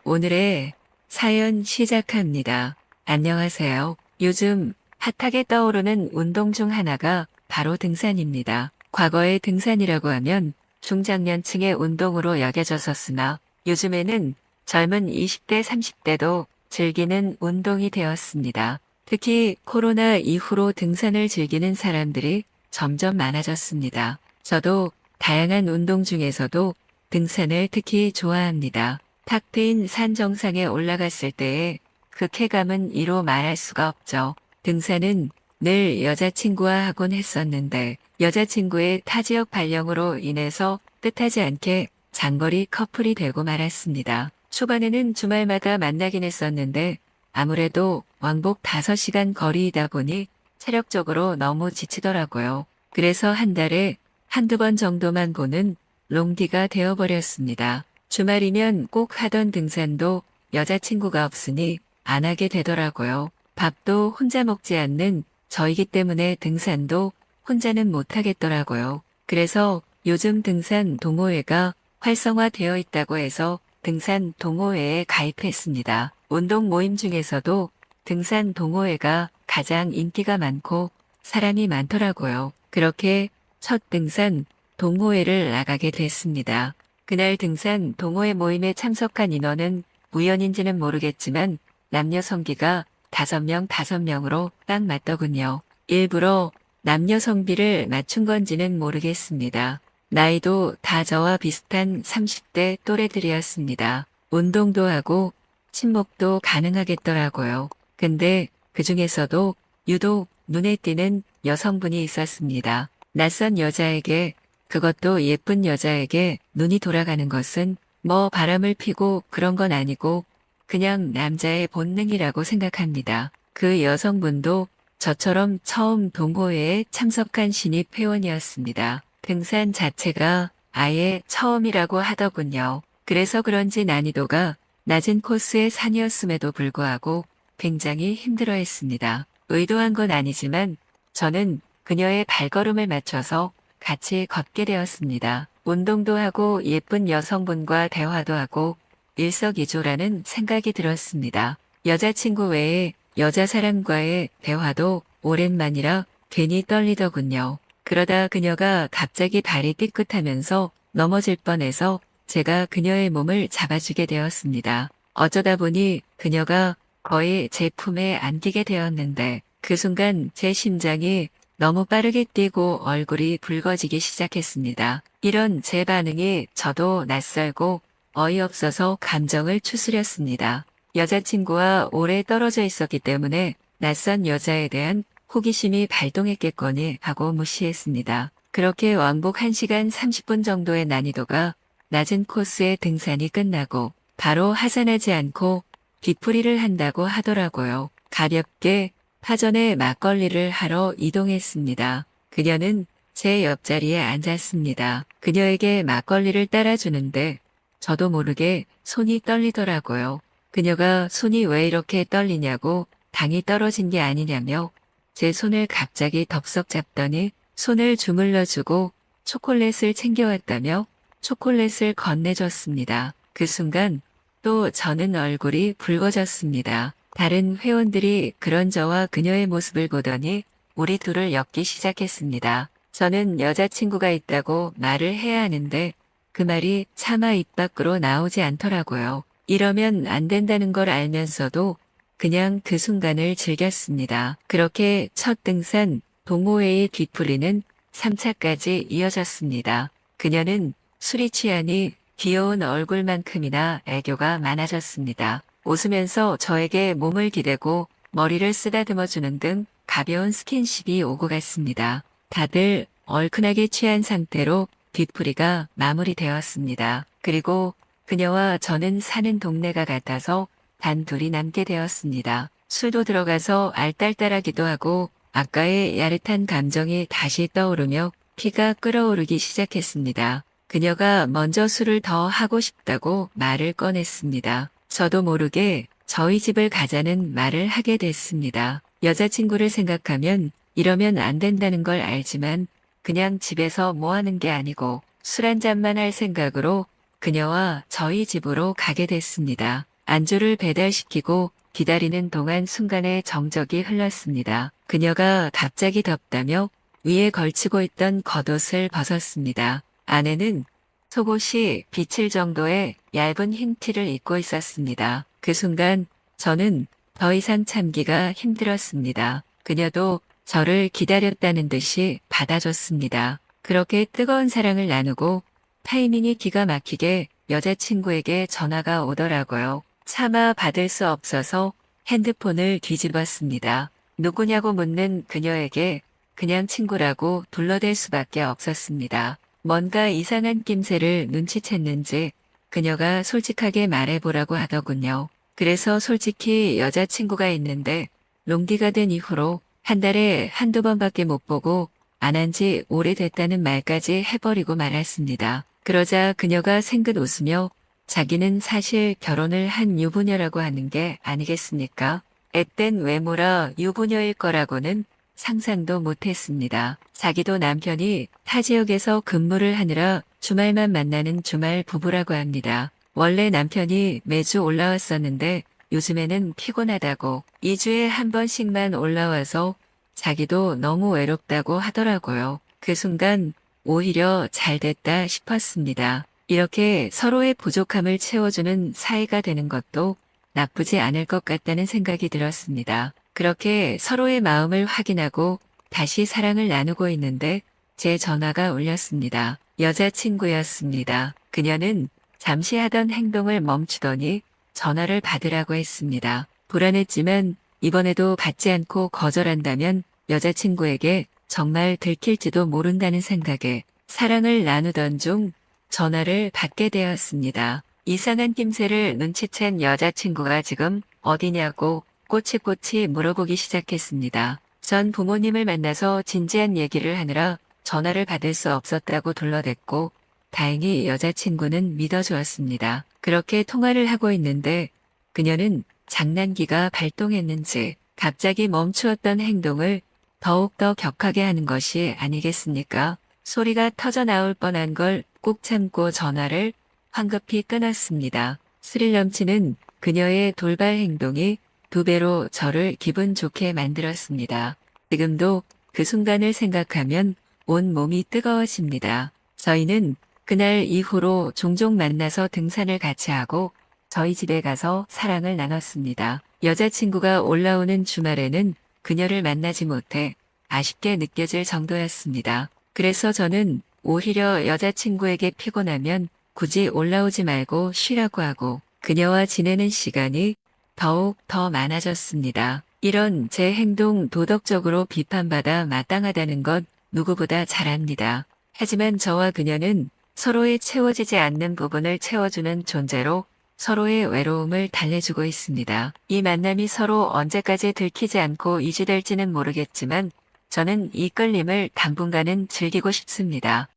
오늘의 사연 시작합니다. 안녕하세요. 요즘 핫하게 떠오르는 운동 중 하나가 바로 등산입니다. 과거에 등산이라고 하면 중장년층의 운동으로 여겨졌었으나 요즘에는 젊은 20대, 30대도 즐기는 운동이 되었습니다. 특히 코로나 이후로 등산을 즐기는 사람들이 점점 많아졌습니다. 저도 다양한 운동 중에서도 등산을 특히 좋아합니다. 탁 트인 산 정상에 올라갔을 때의 그 쾌감은 이로 말할 수가 없죠. 등산은 늘 여자친구와 하곤 했었는데 여자친구의 타지역 발령으로 인해서 뜻하지 않게 장거리 커플이 되고 말았습니다. 초반에는 주말마다 만나긴 했었는데 아무래도 왕복 5시간 거리이다 보니 체력적으로 너무 지치더라고요. 그래서 한 달에 한두 번 정도만 보는 롱디가 되어버렸습니다. 주말이면 꼭 하던 등산도 여자친구가 없으니 안 하게 되더라고요. 밥도 혼자 먹지 않는 저이기 때문에 등산도 혼자는 못 하겠더라고요. 그래서 요즘 등산 동호회가 활성화되어 있다고 해서 등산 동호회에 가입했습니다. 운동 모임 중에서도 등산 동호회가 가장 인기가 많고 사람이 많더라고요. 그렇게 첫 등산 동호회를 나가게 됐습니다. 그날 등산 동호회 모임에 참석한 인원은 우연인지는 모르겠지만 남녀 성비가 5명 딱 맞더군요. 일부러 남녀 성비를 맞춘 건지는 모르겠습니다. 나이도 다 저와 비슷한 30대 또래들이었습니다. 운동도 하고 친목도 가능하겠더라고요. 근데 그 중에서도 유독 눈에 띄는 여성분이 있었습니다. 낯선 여자에게 그것도 예쁜 여자에게 눈이 돌아가는 것은 뭐 바람을 피고 그런 건 아니고 그냥 남자의 본능이라고 생각합니다. 그 여성분도 저처럼 처음 동호회에 참석한 신입 회원이었습니다. 등산 자체가 아예 처음이라고 하더군요. 그래서 그런지 난이도가 낮은 코스의 산이었음에도 불구하고 굉장히 힘들어했습니다. 의도한 건 아니지만 저는 그녀의 발걸음을 맞춰서 같이 걷게 되었습니다. 운동도 하고 예쁜 여성분과 대화도 하고 일석이조라는 생각이 들었습니다. 여자친구 외에 여자 사람과의 대화도 오랜만이라 괜히 떨리더군요. 그러다 그녀가 갑자기 발이 삐끗하면서 넘어질 뻔해서 제가 그녀의 몸을 잡아주게 되었습니다. 어쩌다 보니 그녀가 거의 제 품에 안기게 되었는데 그 순간 제 심장이 너무 빠르게 뛰고 얼굴이 붉어지기 시작했습니다. 이런 제 반응이 저도 낯설고 어이없어서 감정을 추스렸습니다. 여자친구와 오래 떨어져 있었기 때문에 낯선 여자에 대한 호기심이 발동했겠거니 하고 무시했습니다. 그렇게 왕복 1시간 30분 정도의 난이도가 낮은 코스의 등산이 끝나고 바로 하산하지 않고 뒤풀이를 한다고 하더라고요. 가볍게 파전에 막걸리를 하러 이동했습니다. 그녀는 제 옆자리에 앉았습니다. 그녀에게 막걸리를 따라주는데 저도 모르게 손이 떨리더라고요. 그녀가 손이 왜 이렇게 떨리냐고 당이 떨어진 게 아니냐며 제 손을 갑자기 덥석 잡더니 손을 주물러주고 초콜릿을 챙겨왔다며 초콜릿을 건네줬습니다. 그 순간 또 저는 얼굴이 붉어졌습니다. 다른 회원들이 그런 저와 그녀의 모습을 보더니 우리 둘을 엮기 시작했습니다. 저는 여자친구가 있다고 말을 해야 하는데 그 말이 차마 입 밖으로 나오지 않더라고요. 이러면 안 된다는 걸 알면서도 그냥 그 순간을 즐겼습니다. 그렇게 첫 등산 동호회의 뒤풀이는 3차까지 이어졌습니다. 그녀는 술이 취하니 귀여운 얼굴만큼이나 애교가 많아졌습니다. 웃으면서 저에게 몸을 기대고 머리를 쓰다듬어 주는 등 가벼운 스킨십이 오고 갔습니다. 다들 얼큰하게 취한 상태로 뒤풀이가 마무리되었습니다. 그리고 그녀와 저는 사는 동네가 같아서 단둘이 남게 되었습니다. 술도 들어가서 알딸딸하기도 하고 아까의 야릇한 감정이 다시 떠오르며 피가 끓어오르기 시작했습니다. 그녀가 먼저 술을 더 하고 싶다고 말을 꺼냈습니다. 저도 모르게 저희 집을 가자는 말을 하게 됐습니다. 여자친구를 생각하면 이러면 안 된다는 걸 알지만 그냥 집에서 뭐 하는 게 아니고 술 한 잔만 할 생각으로 그녀와 저희 집으로 가게 됐습니다. 안주를 배달시키고 기다리는 동안 순간에 정적이 흘렀습니다. 그녀가 갑자기 덥다며 위에 걸치고 있던 겉옷을 벗었습니다. 아내는 속옷이 비칠 정도의 얇은 흰 티를 입고 있었습니다. 그 순간 저는 더 이상 참기가 힘들었습니다. 그녀도 저를 기다렸다는 듯이 받아줬습니다. 그렇게 뜨거운 사랑을 나누고 타이밍이 기가 막히게 여자친구에게 전화가 오더라고요. 차마 받을 수 없어서 핸드폰을 뒤집었습니다. 누구냐고 묻는 그녀에게 그냥 친구라고 둘러댈 수밖에 없었습니다. 뭔가 이상한 낌새를 눈치챘는지 그녀가 솔직하게 말해보라고 하더군요. 그래서 솔직히 여자친구가 있는데 롱디가 된 이후로 한 달에 한두 번밖에 못 보고 안 한 지 오래됐다는 말까지 해버리고 말았습니다. 그러자 그녀가 생긋 웃으며 자기는 사실 결혼을 한 유부녀라고 하는 게 아니겠습니까? 앳된 외모라 유부녀일 거라고는 상상도 못했습니다. 자기도 남편이 타 지역에서 근무를 하느라 주말만 만나는 주말 부부라고 합니다. 원래 남편이 매주 올라왔었는데 요즘에는 피곤하다고 2주에 한 번씩만 올라와서 자기도 너무 외롭다고 하더라고요. 그 순간 오히려 잘 됐다 싶었습니다. 이렇게 서로의 부족함을 채워주는 사이가 되는 것도 나쁘지 않을 것 같다는 생각이 들었습니다. 그렇게 서로의 마음을 확인하고 다시 사랑을 나누고 있는데 제 전화가 울렸습니다. 여자친구였습니다. 그녀는 잠시 하던 행동을 멈추더니 전화를 받으라고 했습니다. 불안했지만 이번에도 받지 않고 거절한다면 여자친구에게 정말 들킬지도 모른다는 생각에 사랑을 나누던 중 전화를 받게 되었습니다. 이상한 낌새를 눈치챈 여자친구가 지금 어디냐고 꼬치꼬치 물어보기 시작했습니다. 전 부모님을 만나서 진지한 얘기를 하느라 전화를 받을 수 없었다고 둘러댔고 다행히 여자친구는 믿어주었습니다. 그렇게 통화를 하고 있는데 그녀는 장난기가 발동했는지 갑자기 멈추었던 행동을 더욱더 격하게 하는 것이 아니겠습니까? 소리가 터져 나올 뻔한 걸 꾹 참고 전화를 황급히 끊었습니다. 스릴 넘치는 그녀의 돌발 행동이 2배로 저를 기분 좋게 만들었습니다. 지금도 그 순간을 생각하면 온 몸이 뜨거워집니다. 저희는 그날 이후로 종종 만나서 등산을 같이 하고 저희 집에 가서 사랑을 나눴습니다. 여자친구가 올라오는 주말에는 그녀를 만나지 못해 아쉽게 느껴질 정도였습니다. 그래서 저는 오히려 여자친구에게 피곤하면 굳이 올라오지 말고 쉬라고 하고 그녀와 지내는 시간이 더욱 더 많아졌습니다. 이런 제 행동 도덕적으로 비판받아 마땅하다는 것 누구보다 잘 압니다. 하지만 저와 그녀는 서로의 채워지지 않는 부분을 채워주는 존재로 서로의 외로움을 달래주고 있습니다. 이 만남이 서로 언제까지 들키지 않고 유지될지는 모르겠지만 저는 이 끌림을 당분간은 즐기고 싶습니다.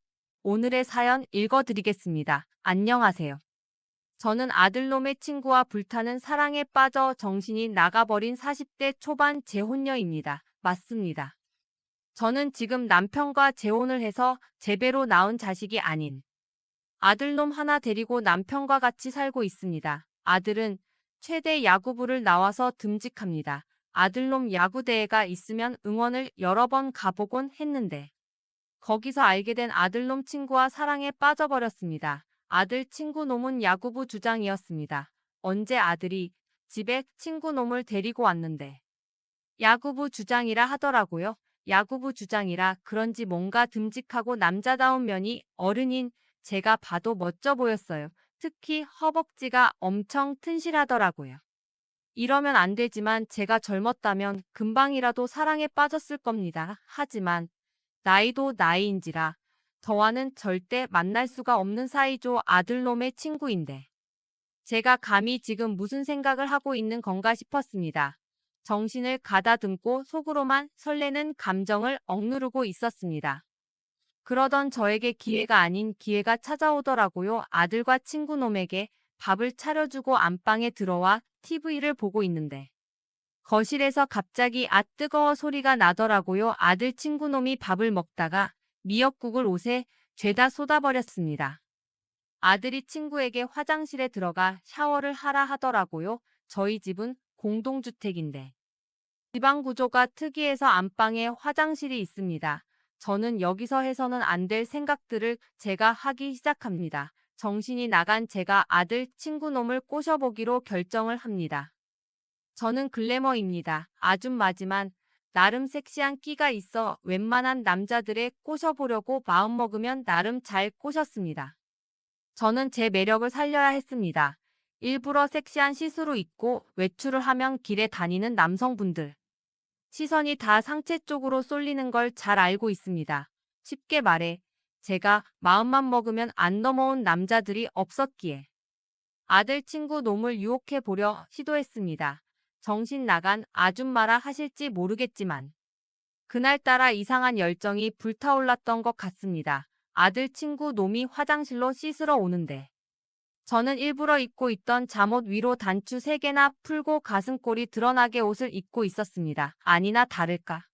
오늘의 사연 읽어드리겠습니다. 안녕하세요. 저는 아들놈의 친구와 불타는 사랑에 빠져 정신이 나가버린 40대 초반 재혼녀입니다. 맞습니다. 저는 지금 남편과 재혼을 해서 제배로 낳은 자식이 아닌 아들놈 하나 데리고 남편과 같이 살고 있습니다. 아들은 최대 야구부를 나와서 듬직합니다. 아들놈 야구대회가 있으면 응원을 여러 번 가보곤 했는데 거기서 알게 된 아들놈 친구와 사랑에 빠져버렸습니다. 아들 친구 놈은 야구부 주장이었습니다. 언제 아들이 집에 친구 놈을 데리고 왔는데 야구부 주장이라 하더라고요. 야구부 주장이라 그런지 뭔가 듬직하고 남자다운 면이 어른인 제가 봐도 멋져 보였어요. 특히 허벅지가 엄청 튼실하더라고요. 이러면 안 되지만 제가 젊었다면 금방이라도 사랑에 빠졌을 겁니다. 하지만 나이도 나이인지라 저와는 절대 만날 수가 없는 사이죠. 아들놈의 친구인데 제가 감히 지금 무슨 생각을 하고 있는 건가 싶었습니다. 정신을 가다듬고 속으로만 설레는 감정을 억누르고 있었습니다. 그러던 저에게 기회가 아닌 기회가 찾아오더라고요. 아들과 친구놈에게 밥을 차려주고 안방에 들어와 TV를 보고 있는데 거실에서 갑자기 아 뜨거워 소리가 나더라고요. 아들 친구놈이 밥을 먹다가 미역국을 옷에 죄다 쏟아버렸습니다. 아들이 친구에게 화장실에 들어가 샤워를 하라 하더라고요. 저희 집은 공동주택인데 지방 구조가 특이해서 안방에 화장실이 있습니다. 저는 여기서 해서는 안 될 생각들을 제가 하기 시작합니다. 정신이 나간 제가 아들 친구놈을 꼬셔보기로 결정을 합니다. 저는 글래머입니다. 아줌마지만 나름 섹시한 끼가 있어 웬만한 남자들의 꼬셔보려고 마음먹으면 나름 잘 꼬셨습니다. 저는 제 매력을 살려야 했습니다. 일부러 섹시한 시스루 입고 외출을 하면 길에 다니는 남성분들. 시선이 다 상체 쪽으로 쏠리는 걸 잘 알고 있습니다. 쉽게 말해 제가 마음만 먹으면 안 넘어온 남자들이 없었기에 아들 친구 놈을 유혹해 보려 시도했습니다. 정신 나간 아줌마라 하실지 모르겠지만 그날따라 이상한 열정이 불타올랐던 것 같습니다. 아들 친구 놈이 화장실로 씻으러 오는데 저는 일부러 입고 있던 잠옷 위로 단추 3개나 풀고 가슴골이 드러나게 옷을 입고 있었습니다. 아니나 다를까.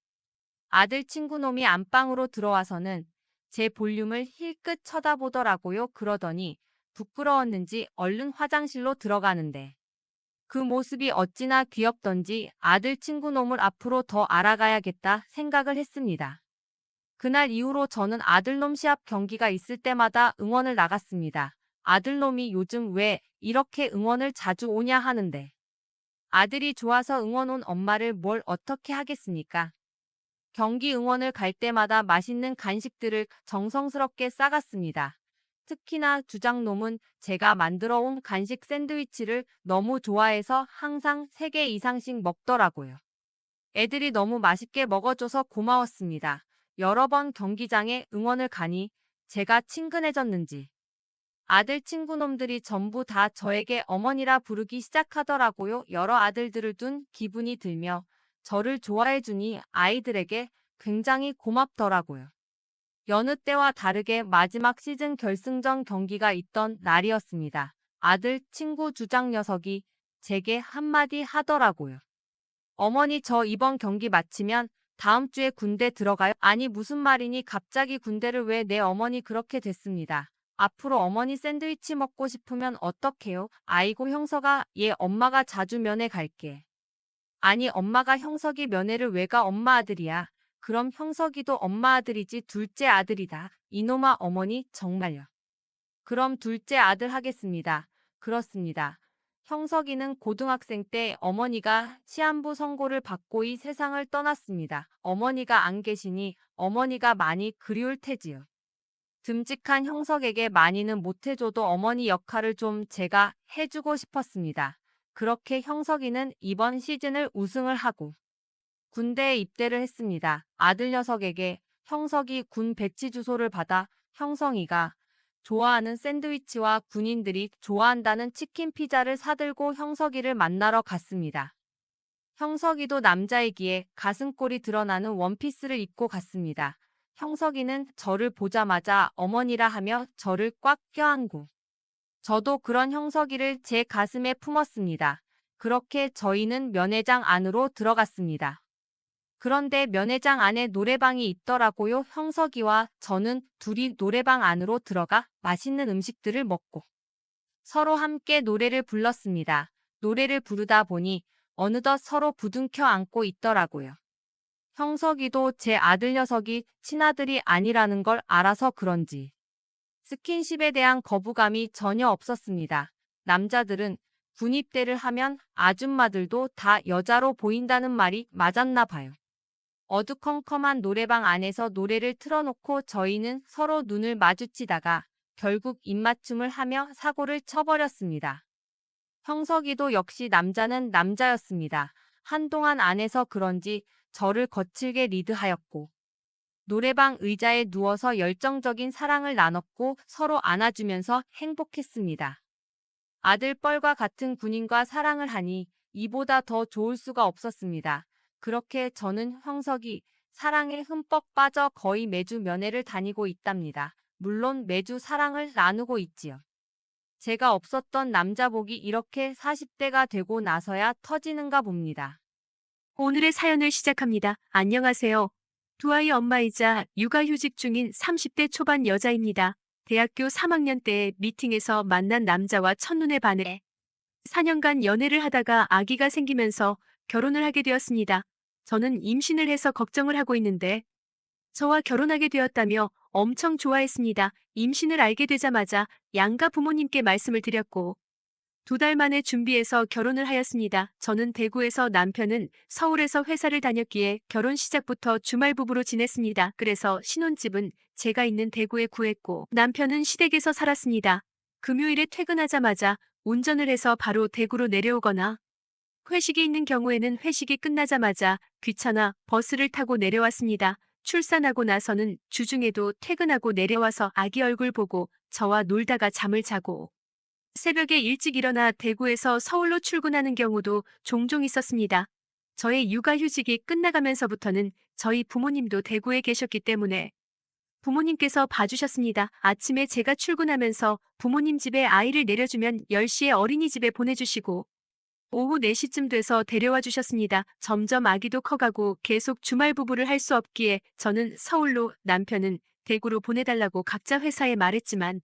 아들 친구 놈이 안방으로 들어와서는 제 볼륨을 힐끗 쳐다보더라고요. 그러더니 부끄러웠는지 얼른 화장실로 들어가는데 그 모습이 어찌나 귀엽던지 아들 친구 놈을 앞으로 더 알아가야겠다 생각을 했습니다. 그날 이후로 저는 아들놈 시합 경기가 있을 때마다 응원을 나갔습니다. 아들놈이 요즘 왜 이렇게 응원을 자주 오냐 하는데 아들이 좋아서 응원 온 엄마를 뭘 어떻게 하겠습니까? 경기 응원을 갈 때마다 맛있는 간식들을 정성스럽게 싸갔습니다. 특히나 주장놈은 제가 만들어 온 간식 샌드위치를 너무 좋아해서 항상 3개 이상씩 먹더라고요. 애들이 너무 맛있게 먹어줘서 고마웠습니다. 여러 번 경기장에 응원을 가니 제가 친근해졌는지 아들 친구놈들이 전부 다 저에게 어머니라 부르기 시작하더라고요. 여러 아들들을 둔 기분이 들며 저를 좋아해주니 아이들에게 굉장히 고맙더라고요. 여느 때와 다르게 마지막 시즌 결승전 경기가 있던 날이었습니다. 아들 친구 주장 녀석이 제게 한마디 하더라고요. 어머니 저 이번 경기 마치면 다음 주에 군대 들어가요? 아니 무슨 말이니 갑자기 군대를 왜 내 어머니 그렇게 됐습니다. 앞으로 어머니 샌드위치 먹고 싶으면 어떡해요? 아이고 형석아 얘 엄마가 자주 면회 갈게. 아니 엄마가 형석이 면회를 왜 가 엄마 아들이야. 그럼 형석이도 엄마 아들이지 둘째 아들이다. 이놈아 어머니 정말요. 그럼 둘째 아들 하겠습니다. 그렇습니다. 형석이는 고등학생 때 어머니가 시한부 선고를 받고 이 세상을 떠났습니다. 어머니가 안 계시니 어머니가 많이 그리울 테지요. 듬직한 형석에게 많이는 못해줘도 어머니 역할을 좀 제가 해주고 싶었습니다. 그렇게 형석이는 이번 시즌을 우승을 하고 군대에 입대를 했습니다. 아들 녀석에게 형석이 군 배치 주소를 받아 형성이가 좋아하는 샌드위치와 군인들이 좋아한다는 치킨 피자를 사들고 형석이를 만나러 갔습니다. 형석이도 남자이기에 가슴골이 드러나는 원피스를 입고 갔습니다. 형석이는 저를 보자마자 어머니라 하며 저를 꽉 껴안고 저도 그런 형석이를 제 가슴에 품었습니다. 그렇게 저희는 면회장 안으로 들어갔습니다. 그런데 면회장 안에 노래방이 있더라고요. 형석이와 저는 둘이 노래방 안으로 들어가 맛있는 음식들을 먹고 서로 함께 노래를 불렀습니다. 노래를 부르다 보니 어느덧 서로 부둥켜 안고 있더라고요. 형석이도 제 아들 녀석이 친아들이 아니라는 걸 알아서 그런지 스킨십에 대한 거부감이 전혀 없었습니다. 남자들은 군입대를 하면 아줌마들도 다 여자로 보인다는 말이 맞았나 봐요. 어두컴컴한 노래방 안에서 노래를 틀어놓고 저희는 서로 눈을 마주치다가 결국 입맞춤을 하며 사고를 쳐버렸습니다. 형석이도 역시 남자는 남자였습니다. 한동안 안에서 그런지 저를 거칠게 리드하였고 노래방 의자에 누워서 열정적인 사랑을 나눴고 서로 안아주면서 행복했습니다. 아들 뻘과 같은 군인과 사랑을 하니 이보다 더 좋을 수가 없었습니다. 그렇게 저는 형석이 사랑에 흠뻑 빠져 거의 매주 면회를 다니고 있답니다. 물론 매주 사랑을 나누고 있지요. 제가 없었던 남자복이 이렇게 40대가 되고 나서야 터지는가 봅니다. 오늘의 사연을 시작합니다. 안녕하세요. 두 아이 엄마이자 육아휴직 중인 30대 초반 여자입니다. 대학교 3학년 때 미팅에서 만난 남자와 첫눈에 반해 4년간 연애를 하다가 아기가 생기면서 결혼을 하게 되었습니다. 저는 임신을 해서 걱정을 하고 있는데 저와 결혼하게 되었다며 엄청 좋아했습니다. 임신을 알게 되자마자 양가 부모님께 말씀을 드렸고 2달 만에 준비해서 결혼을 하였습니다. 저는 대구에서 남편은 서울에서 회사를 다녔기에 결혼 시작부터 주말 부부로 지냈습니다. 그래서 신혼집은 제가 있는 대구에 구했고 남편은 시댁에서 살았습니다. 금요일에 퇴근하자마자 운전을 해서 바로 대구로 내려오거나 회식이 있는 경우에는 회식이 끝나자마자 귀찮아 버스를 타고 내려왔습니다. 출산하고 나서는 주중에도 퇴근하고 내려와서 아기 얼굴 보고 저와 놀다가 잠을 자고 새벽에 일찍 일어나 대구에서 서울로 출근하는 경우도 종종 있었습니다. 저의 육아휴직이 끝나가면서부터는 저희 부모님도 대구에 계셨기 때문에 부모님께서 봐주셨습니다. 아침에 제가 출근하면서 부모님 집에 아이를 내려주면 10시에 어린이집에 보내주시고 오후 4시쯤 돼서 데려와 주셨습니다. 점점 아기도 커가고 계속 주말 부부를 할 수 없기에 저는 서울로 남편은 대구로 보내달라고 각자 회사에 말했지만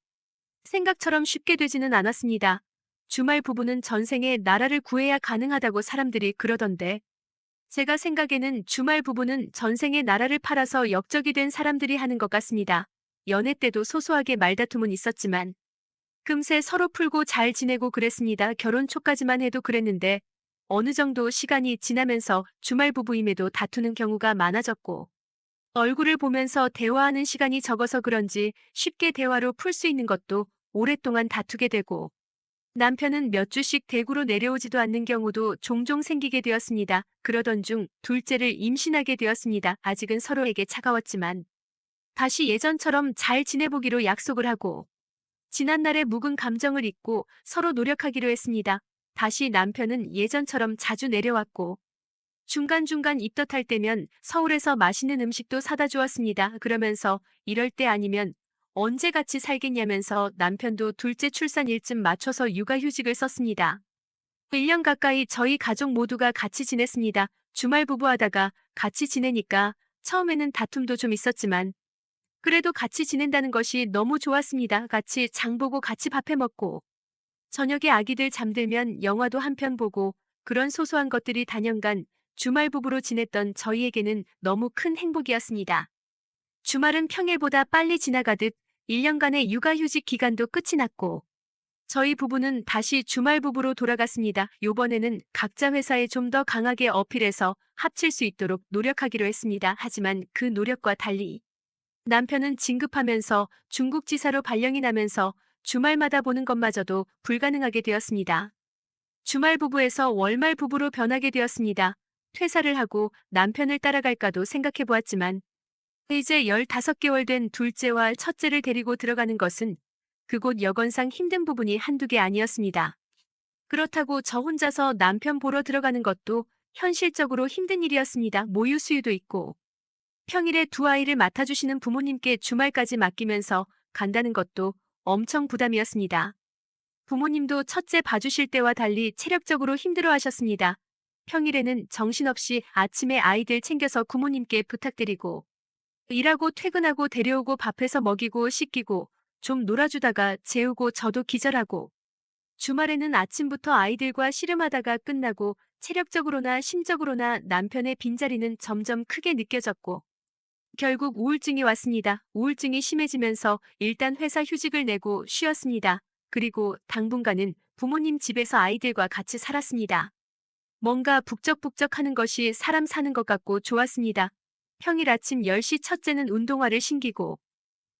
생각처럼 쉽게 되지는 않았습니다. 주말 부부는 전생에 나라를 구해야 가능하다고 사람들이 그러던데 제가 생각에는 주말 부부는 전생에 나라를 팔아서 역적이 된 사람들이 하는 것 같습니다. 연애 때도 소소하게 말다툼은 있었지만 금세 서로 풀고 잘 지내고 그랬습니다. 결혼 초까지만 해도 그랬는데 어느 정도 시간이 지나면서 주말 부부임에도 다투는 경우가 많아졌고 얼굴을 보면서 대화하는 시간이 적어서 그런지 쉽게 대화로 풀 수 있는 것도 오랫동안 다투게 되고 남편은 몇 주씩 대구로 내려오지도 않는 경우도 종종 생기게 되었습니다. 그러던 중 둘째를 임신하게 되었습니다. 아직은 서로에게 차가웠지만 다시 예전처럼 잘 지내보기로 약속을 하고 지난날의 묵은 감정을 잊고 서로 노력하기로 했습니다. 다시 남편은 예전처럼 자주 내려왔고 중간중간 입덧할 때면 서울에서 맛있는 음식도 사다 주었습니다. 그러면서 이럴 때 아니면 언제 같이 살겠냐면서 남편도 둘째 출산일쯤 맞춰서 육아휴직을 썼습니다. 1년 가까이 저희 가족 모두가 같이 지냈습니다. 주말 부부하다가 같이 지내니까 처음에는 다툼도 좀 있었지만 그래도 같이 지낸다는 것이 너무 좋았습니다. 같이 장 보고 같이 밥해 먹고 저녁에 아기들 잠들면 영화도 한 편 보고 그런 소소한 것들이 단연간 주말 부부로 지냈던 저희에게는 너무 큰 행복이었습니다. 주말은 평일보다 빨리 지나가듯 1년간의 육아휴직 기간도 끝이 났고 저희 부부는 다시 주말 부부로 돌아갔습니다. 요번에는 각자 회사에 좀 더 강하게 어필해서 합칠 수 있도록 노력하기로 했습니다. 하지만 그 노력과 달리 남편은 진급하면서 중국 지사로 발령이 나면서 주말마다 보는 것마저도 불가능하게 되었습니다. 주말 부부에서 월말 부부로 변하게 되었습니다. 퇴사를 하고 남편을 따라갈까도 생각해 보았지만 이제 15개월 된 둘째와 첫째를 데리고 들어가는 것은 그곳 여건상 힘든 부분이 한두 개 아니었습니다. 그렇다고 저 혼자서 남편 보러 들어가는 것도 현실적으로 힘든 일이었습니다. 모유 수유도 있고 평일에 두 아이를 맡아주시는 부모님께 주말까지 맡기면서 간다는 것도 엄청 부담이었습니다. 부모님도 첫째 봐주실 때와 달리 체력적으로 힘들어 하셨습니다. 평일에는 정신없이 아침에 아이들 챙겨서 부모님께 부탁드리고 일하고 퇴근하고 데려오고 밥해서 먹이고 씻기고 좀 놀아주다가 재우고 저도 기절하고 주말에는 아침부터 아이들과 씨름하다가 끝나고 체력적으로나 심적으로나 남편의 빈자리는 점점 크게 느껴졌고 결국 우울증이 왔습니다. 우울증이 심해지면서 일단 회사 휴직을 내고 쉬었습니다. 그리고 당분간은 부모님 집에서 아이들과 같이 살았습니다. 뭔가 북적북적하는 것이 사람 사는 것 같고 좋았습니다. 평일 아침 10시 첫째는 운동화를 신기고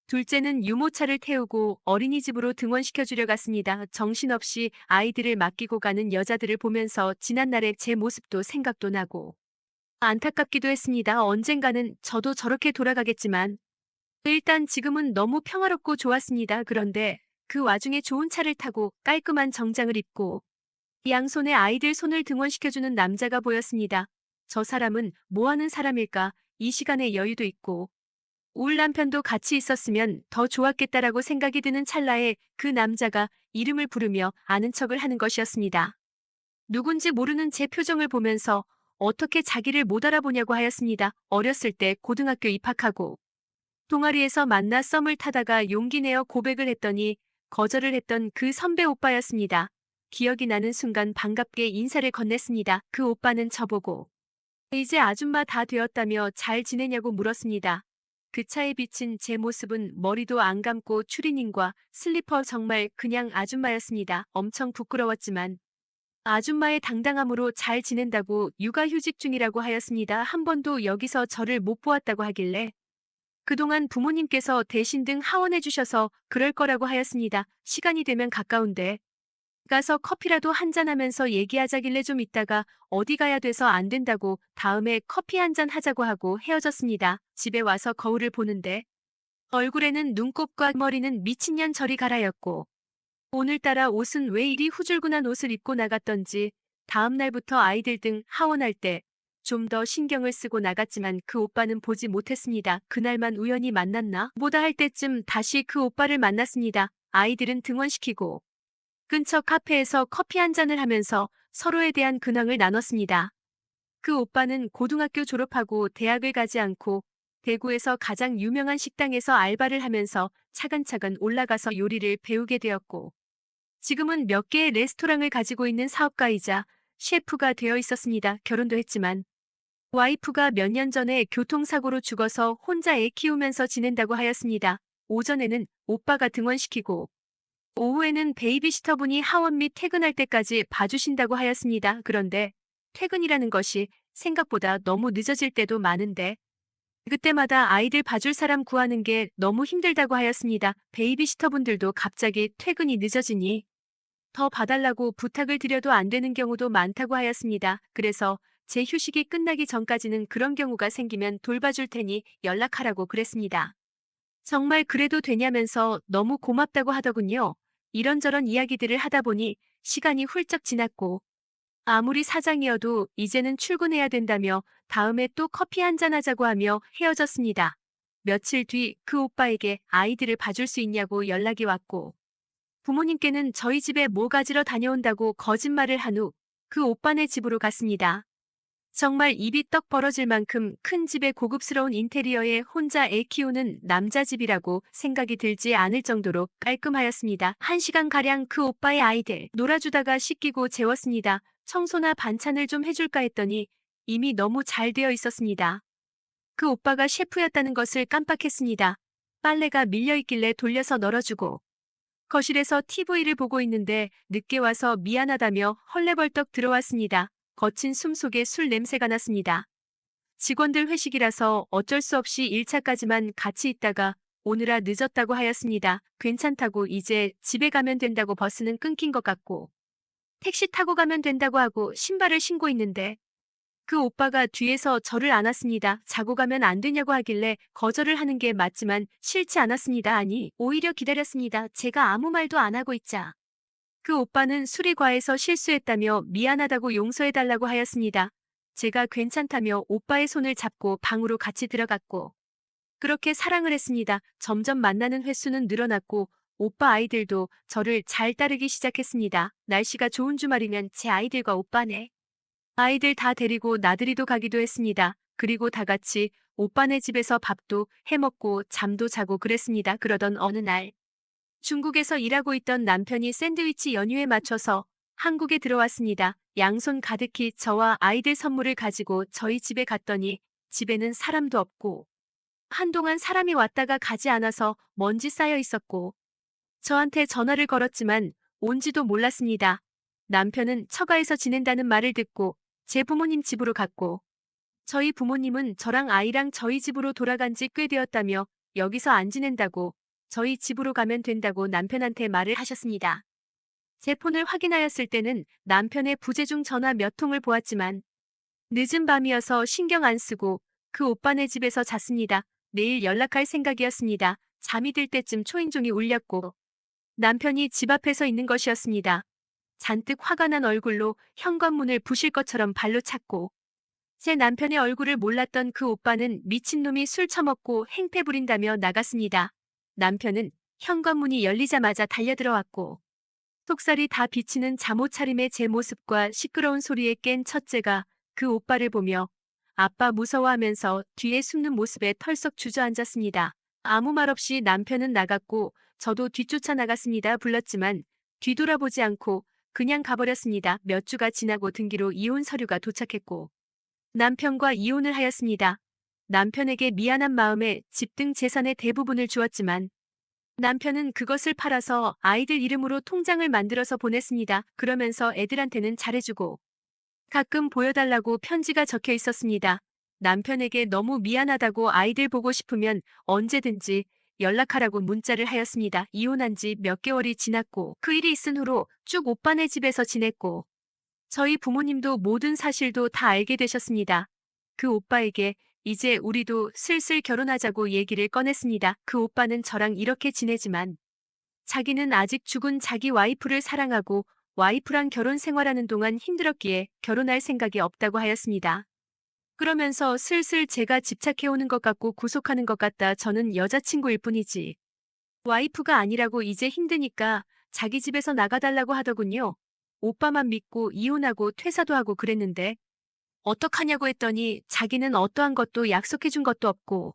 둘째는 유모차를 태우고 어린이집으로 등원시켜 주려 갔습니다. 정신없이 아이들을 맡기고 가는 여자들을 보면서 지난날의 제 모습도 생각도 나고 안타깝기도 했습니다. 언젠가는 저도 저렇게 돌아가겠지만 일단 지금은 너무 평화롭고 좋았습니다. 그런데 그 와중에 좋은 차를 타고 깔끔한 정장을 입고 양손에 아이들 손을 등원시켜주는 남자가 보였습니다. 저 사람은 뭐 하는 사람일까? 이 시간에 여유도 있고 울 남편도 같이 있었으면 더 좋았겠다라고 생각이 드는 찰나에 그 남자가 이름을 부르며 아는 척을 하는 것이었습니다. 누군지 모르는 제 표정을 보면서 어떻게 자기를 못 알아보냐고 하였습니다. 어렸을 때 고등학교 입학하고 동아리에서 만나 썸을 타다가 용기 내어 고백을 했더니 거절을 했던 그 선배 오빠였습니다. 기억이 나는 순간 반갑게 인사를 건넸습니다. 그 오빠는 저보고 이제 아줌마 다 되었다며 잘 지내냐고 물었습니다. 그 차에 비친 제 모습은 머리도 안 감고 추리닝과 슬리퍼 정말 그냥 아줌마였습니다. 엄청 부끄러웠지만 아줌마의 당당함으로 잘 지낸다고 육아휴직 중이라고 하였습니다. 한 번도 여기서 저를 못 보았다고 하길래 그동안 부모님께서 대신 등 하원해 주셔서 그럴 거라고 하였습니다. 시간이 되면 가까운데 가서 커피라도 한잔하면서 얘기하자길래 좀 있다가 어디 가야 돼서 안 된다고 다음에 커피 한잔 하자고 하고 헤어졌습니다. 집에 와서 거울을 보는데 얼굴에는 눈곱과 머리는 미친년 저리 가라였고 오늘따라 옷은 왜 이리 후줄근한 옷을 입고 나갔던지 다음 날부터 아이들 등 하원할 때 좀 더 신경을 쓰고 나갔지만 그 오빠는 보지 못했습니다. 그날만 우연히 만났나 보다 할 때쯤 다시 그 오빠를 만났습니다. 아이들은 등원시키고 근처 카페에서 커피 한 잔을 하면서 서로에 대한 근황을 나눴습니다. 그 오빠는 고등학교 졸업하고 대학을 가지 않고 대구에서 가장 유명한 식당에서 알바를 하면서 차근차근 올라가서 요리를 배우게 되었고 지금은 몇 개의 레스토랑을 가지고 있는 사업가이자 셰프가 되어 있었습니다. 결혼도 했지만 와이프가 몇 년 전에 교통사고로 죽어서 혼자 애 키우면서 지낸다고 하였습니다. 오전에는 오빠가 등원시키고 오후에는 베이비시터분이 하원 및 퇴근할 때까지 봐주신다고 하였습니다. 그런데 퇴근이라는 것이 생각보다 너무 늦어질 때도 많은데 그때마다 아이들 봐줄 사람 구하는 게 너무 힘들다고 하였습니다. 베이비시터분들도 갑자기 퇴근이 늦어지니 더 봐달라고 부탁을 드려도 안 되는 경우도 많다고 하였습니다. 그래서 제 휴식이 끝나기 전까지는 그런 경우가 생기면 돌봐줄 테니 연락하라고 그랬습니다. 정말 그래도 되냐면서 너무 고맙다고 하더군요. 이런저런 이야기들을 하다 보니 시간이 훌쩍 지났고 아무리 사장이어도 이제는 출근해야 된다며 다음에 또 커피 한잔 하자고 하며 헤어졌습니다. 며칠 뒤 그 오빠에게 아이들을 봐줄 수 있냐고 연락이 왔고 부모님께는 저희 집에 뭐 가지러 다녀온다고 거짓말을 한 후 그 오빠네 집으로 갔습니다. 정말 입이 떡 벌어질 만큼 큰 집에 고급스러운 인테리어에 혼자 애 키우는 남자 집이라고 생각이 들지 않을 정도로 깔끔하였습니다. 1시간가량 그 오빠의 아이들 놀아주다가 씻기고 재웠습니다. 청소나 반찬을 좀 해줄까 했더니 이미 너무 잘 되어 있었습니다. 그 오빠가 셰프였다는 것을 깜빡했습니다. 빨래가 밀려있길래 돌려서 널어주고 거실에서 TV를 보고 있는데 늦게 와서 미안하다며 헐레벌떡 들어왔습니다. 거친 숨속에 술 냄새가 났습니다. 직원들 회식이라서 어쩔 수 없이 1차까지만 같이 있다가 오느라 늦었다고 하였습니다. 괜찮다고 이제 집에 가면 된다고 버스는 끊긴 것 같고 택시 타고 가면 된다고 하고 신발을 신고 있는데 그 오빠가 뒤에서 저를 안았습니다. 자고 가면 안 되냐고 하길래 거절을 하는 게 맞지만 싫지 않았습니다. 아니, 오히려 기다렸습니다. 제가 아무 말도 안 하고 있자. 그 오빠는 술이 과해서 실수했다며 미안하다고 용서해달라고 하였습니다. 제가 괜찮다며 오빠의 손을 잡고 방으로 같이 들어갔고 그렇게 사랑을 했습니다. 점점 만나는 횟수는 늘어났고 오빠 아이들도 저를 잘 따르기 시작했습니다. 날씨가 좋은 주말이면 제 아이들과 오빠네 아이들 다 데리고 나들이도 가기도 했습니다. 그리고 다 같이 오빠네 집에서 밥도 해먹고 잠도 자고 그랬습니다. 그러던 어느 날 중국에서 일하고 있던 남편이 샌드위치 연휴에 맞춰서 한국에 들어왔습니다. 양손 가득히 저와 아이들 선물을 가지고 저희 집에 갔더니 집에는 사람도 없고 한동안 사람이 왔다가 가지 않아서 먼지 쌓여 있었고 저한테 전화를 걸었지만 온지도 몰랐습니다. 남편은 처가에서 지낸다는 말을 듣고 제 부모님 집으로 갔고 저희 부모님은 저랑 아이랑 저희 집으로 돌아간 지 꽤 되었다며 여기서 안 지낸다고 저희 집으로 가면 된다고 남편한테 말을 하셨습니다. 제 폰을 확인하였을 때는 남편의 부재중 전화 몇 통을 보았지만 늦은 밤이어서 신경 안 쓰고 그 오빠네 집에서 잤습니다. 내일 연락할 생각이었습니다. 잠이 들 때쯤 초인종이 울렸고 남편이 집 앞에 서 있는 것이었습니다. 잔뜩 화가 난 얼굴로 현관문을 부실 것처럼 발로 찼고 제 남편의 얼굴을 몰랐던 그 오빠는 미친놈이 술 처먹고 행패 부린다며 나갔습니다. 남편은 현관문이 열리자마자 달려들어왔고 속살이 다 비치는 잠옷 차림의 제 모습과 시끄러운 소리에 깬 첫째가 그 오빠를 보며 아빠 무서워하면서 뒤에 숨는 모습에 털썩 주저앉았습니다. 아무 말 없이 남편은 나갔고 저도 뒤쫓아 나갔습니다. 불렀지만 뒤돌아보지 않고 그냥 가버렸습니다. 몇 주가 지나고 등기로 이혼 서류가 도착했고 남편과 이혼을 하였습니다. 남편에게 미안한 마음에 집 등 재산의 대부분을 주었지만 남편은 그것을 팔아서 아이들 이름으로 통장을 만들어서 보냈습니다. 그러면서 애들한테는 잘해주고 가끔 보여달라고 편지가 적혀 있었습니다. 남편에게 너무 미안하다고 아이들 보고 싶으면 언제든지 연락하라고 문자를 하였습니다. 이혼한 지 몇 개월이 지났고 그 일이 있은 후로 쭉 오빠네 집에서 지냈고 저희 부모님도 모든 사실도 다 알게 되셨습니다. 그 오빠에게 이제 우리도 슬슬 결혼하자고 얘기를 꺼냈습니다. 그 오빠는 저랑 이렇게 지내지만 자기는 아직 죽은 자기 와이프를 사랑하고 와이프랑 결혼 생활하는 동안 힘들었기에 결혼할 생각이 없다고 하였습니다. 그러면서 슬슬 제가 집착해오는 것 같고 구속하는 것 같다. 저는 여자친구일 뿐이지 와이프가 아니라고 이제 힘드니까 자기 집에서 나가달라고 하더군요. 오빠만 믿고 이혼하고 퇴사도 하고 그랬는데 어떡하냐고 했더니 자기는 어떠한 것도 약속해준 것도 없고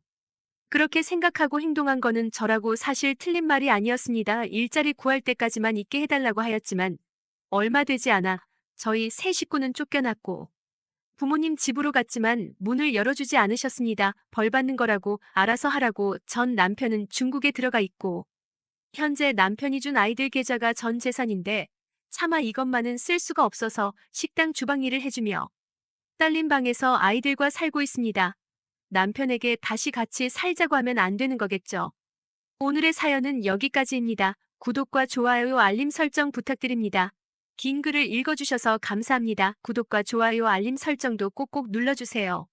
그렇게 생각하고 행동한 거는 저라고 사실 틀린 말이 아니었습니다. 일자리 구할 때까지만 있게 해달라고 하였지만 얼마 되지 않아 저희 세 식구는 쫓겨났고 부모님 집으로 갔지만 문을 열어주지 않으셨습니다. 벌 받는 거라고 알아서 하라고 전 남편은 중국에 들어가 있고 현재 남편이 준 아이들 계좌가 전 재산인데 차마 이것만은 쓸 수가 없어서 식당 주방 일을 해주며 딸린 방에서 아이들과 살고 있습니다. 남편에게 다시 같이 살자고 하면 안 되는 거겠죠. 오늘의 사연은 여기까지입니다. 구독과 좋아요, 알림 설정 부탁드립니다. 긴 글을 읽어주셔서 감사합니다. 구독과 좋아요, 알림 설정도 꼭꼭 눌러주세요.